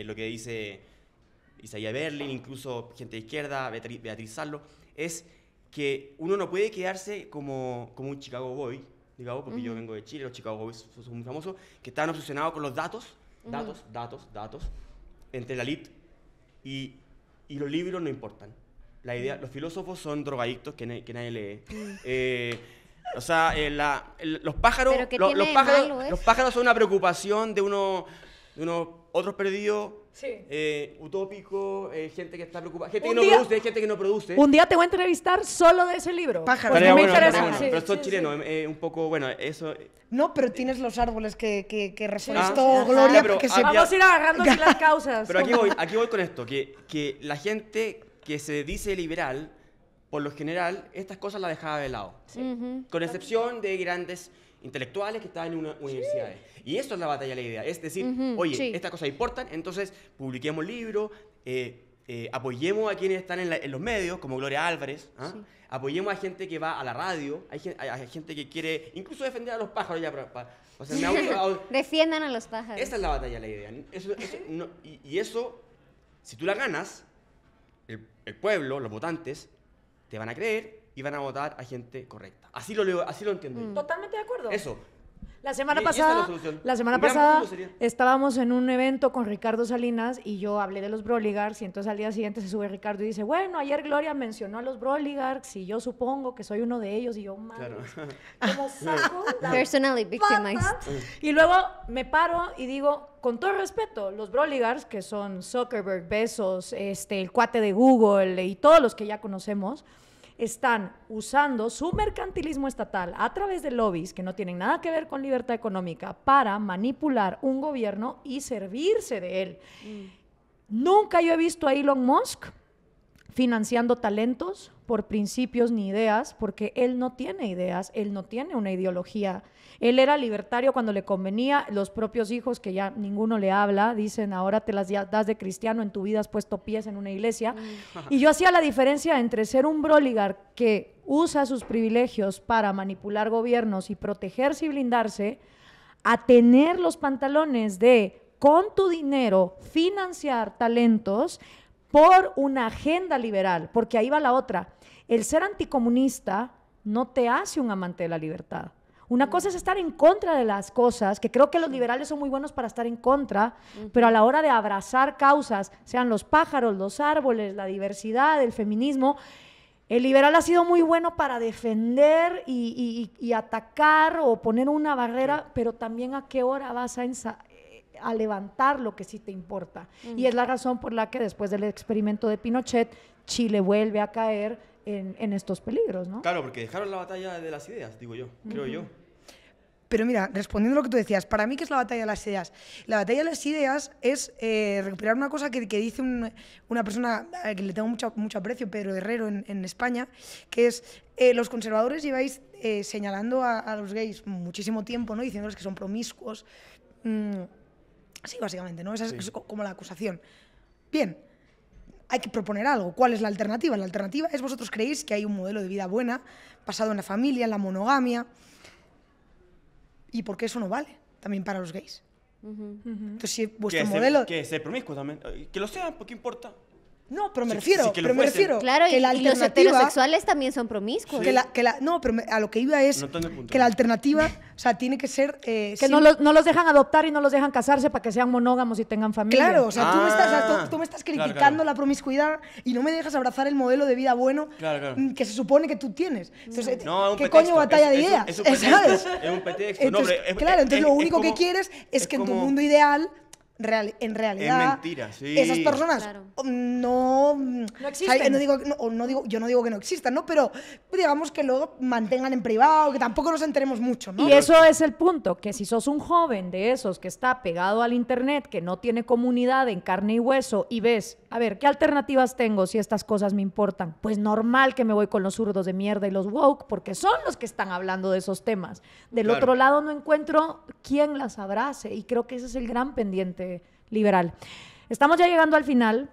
lo que dice Isaiah Berlin, incluso gente de izquierda, Beatriz Sarlo, es que uno no puede quedarse como un Chicago Boy, digamos, porque yo vengo de Chile, los Chicago Boys son muy famosos, que estaban obsesionados con los datos datos, entre la elite y los libros no importan. La idea, los filósofos son drogadictos que nadie lee. O sea, los pájaros son una preocupación de unos otros perdidos, utópicos, gente que está preocupada, gente que no produce, gente que no produce. Un día te voy a entrevistar solo de ese libro. Pájaros. Porque me interesa. Pero son chilenos, un poco, bueno, eso... No, pero tienes los árboles que reforestó Gloria. pero porque vamos a ir agarrando así las causas. Pero aquí voy con esto, que la gente que se dice liberal, por lo general, estas cosas las dejaba de lado. Con excepción de grandes intelectuales que estaban en una universidad. Y eso es la batalla de la idea. Es decir, oye, estas cosas importan, entonces publiquemos libros, apoyemos a quienes están en los medios, como Gloria Álvarez, apoyemos a gente que va a la radio, hay gente que quiere incluso defender a los pájaros ya o sea, defiendan a los pájaros. Esa es la batalla de la idea. Y eso, si tú la ganas, el pueblo, los votantes, te van a creer y van a votar a gente correcta. Así lo entiendo yo. Totalmente de acuerdo. Eso. La semana Y esa es pasada, estábamos en un evento con Ricardo Salinas y yo hablé de los Broligarchs y entonces al día siguiente se sube Ricardo y dice, bueno, ayer Gloria mencionó a los Broligarchs y yo supongo que soy uno de ellos y yo, madre, como saco Personally victimized. Y luego me paro y digo, con todo respeto, los Broligarchs, que son Zuckerberg, Bezos, el cuate de Google y todos los que ya conocemos, están usando su mercantilismo estatal a través de lobbies que no tienen nada que ver con libertad económica para manipular un gobierno y servirse de él. Nunca yo he visto a Elon Musk financiando talentos por principios ni ideas, porque él no tiene ideas, él no tiene una ideología. Él era libertario cuando le convenía. Los propios hijos, que ya ninguno le habla, dicen, ahora te las das de cristiano, en tu vida has puesto pies en una iglesia. Y yo hacía la diferencia entre ser un broligar que usa sus privilegios para manipular gobiernos y protegerse y blindarse, a tener los pantalones de, con tu dinero, financiar talentos por una agenda liberal, porque ahí va la otra. El ser anticomunista no te hace un amante de la libertad. Una cosa es estar en contra de las cosas, que creo que los liberales son muy buenos para estar en contra, pero a la hora de abrazar causas, sean los pájaros, los árboles, la diversidad, el feminismo, el liberal ha sido muy bueno para defender y atacar o poner una barrera, pero también a qué hora vas a levantar lo que sí te importa. Y es la razón por la que después del experimento de Pinochet, Chile vuelve a caer en estos peligros, ¿no? Claro, porque dejaron la batalla de las ideas, digo yo, creo yo. Pero mira, respondiendo a lo que tú decías, para mí, ¿qué es la batalla de las ideas? La batalla de las ideas es recuperar una cosa que dice una persona a que le tengo mucho aprecio, Pedro Herrero, en España, que es, los conservadores lleváis señalando a los gays muchísimo tiempo, ¿no? Diciéndoles que son promiscuos. Sí, básicamente, ¿no? Esa es como la acusación. Bien, hay que proponer algo. ¿Cuál es la alternativa? La alternativa es, vosotros creéis que hay un modelo de vida buena, basado en la familia, en la monogamia, y por qué eso no vale también para los gays. Entonces, si vuestro modelo... Que ser promiscuo también. Que lo sean, ¿por qué importa? No, pero me refiero, claro, que la y los heterosexuales también son promiscuos. Sí. No, pero a lo que iba es que la alternativa, o sea, tiene que ser... que no los dejan adoptar y no los dejan casarse para que sean monógamos y tengan familia. Claro, o sea, tú me estás criticando la promiscuidad y no me dejas abrazar el modelo de vida bueno que se supone que tú tienes. Entonces, ¿qué coño batalla de ideas? Es un pretexto. Entonces, entonces lo único que quieres es que en tu mundo ideal... en realidad, es mentira, sí. Esas personas no existen. Yo no digo que no existan, ¿no? Pero digamos que luego mantengan en privado, que tampoco nos enteremos mucho, ¿no? Y eso es el punto, que si sos un joven de esos que está pegado al internet, que no tiene comunidad en carne y hueso, y ves, a ver, ¿qué alternativas tengo si estas cosas me importan? Pues normal que me voy con los zurdos de mierda y los woke, porque son los que están hablando de esos temas. Del otro lado no encuentro quién las abrace, y creo que ese es el gran pendiente liberal. Estamos ya llegando al final.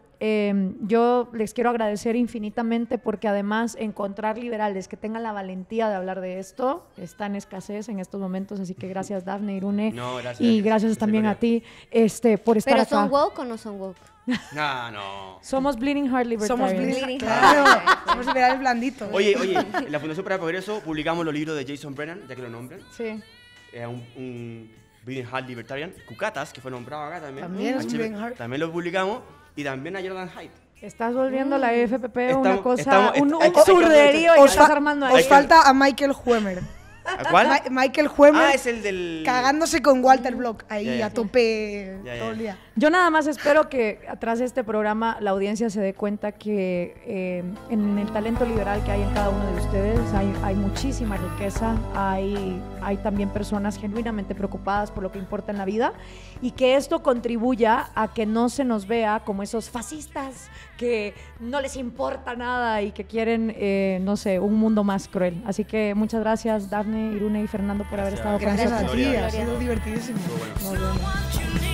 Yo les quiero agradecer infinitamente porque además encontrar liberales que tengan la valentía de hablar de esto está en escasez en estos momentos, así que gracias Dafne, Irune, y gracias también a ti por estar acá. ¿Pero son woke o no son woke? No. Somos Bleeding Heart Libertarians. Somos Bleeding Heart. Somos liberales blanditos. Oye, en la Fundación para el Progreso publicamos los libros de Jason Brennan, ya que lo nombran. Sí. Bleeding Heart Libertarian, Cucatas, que fue nombrado acá también. También es HB, Bleeding Heart. También lo publicamos. Y también a Jordan Hyde. Estás volviendo la FPP una Estamos- cosa, estamos- un hay que- surderío y Os, estás fa- armando os ahí. falta a Michael Huemer. ¿A cuál? Michael Huemer Ah, es el del... cagándose con Walter Block ahí Ya, ya. a tope Ya, ya. todo el día. Yo nada más espero que atrás de este programa la audiencia se dé cuenta que en el talento liberal que hay en cada uno de ustedes hay muchísima riqueza, hay también personas genuinamente preocupadas por lo que importa en la vida y que esto contribuya a que no se nos vea como esos fascistas que no les importa nada y que quieren, no sé, un mundo más cruel. Así que muchas gracias, Dafne, Irune y Fernando por haber Gracias. estado con Gracias a nosotros. ti, Gloria. ha sido divertidísimo. Estuvo bueno. Nos vemos.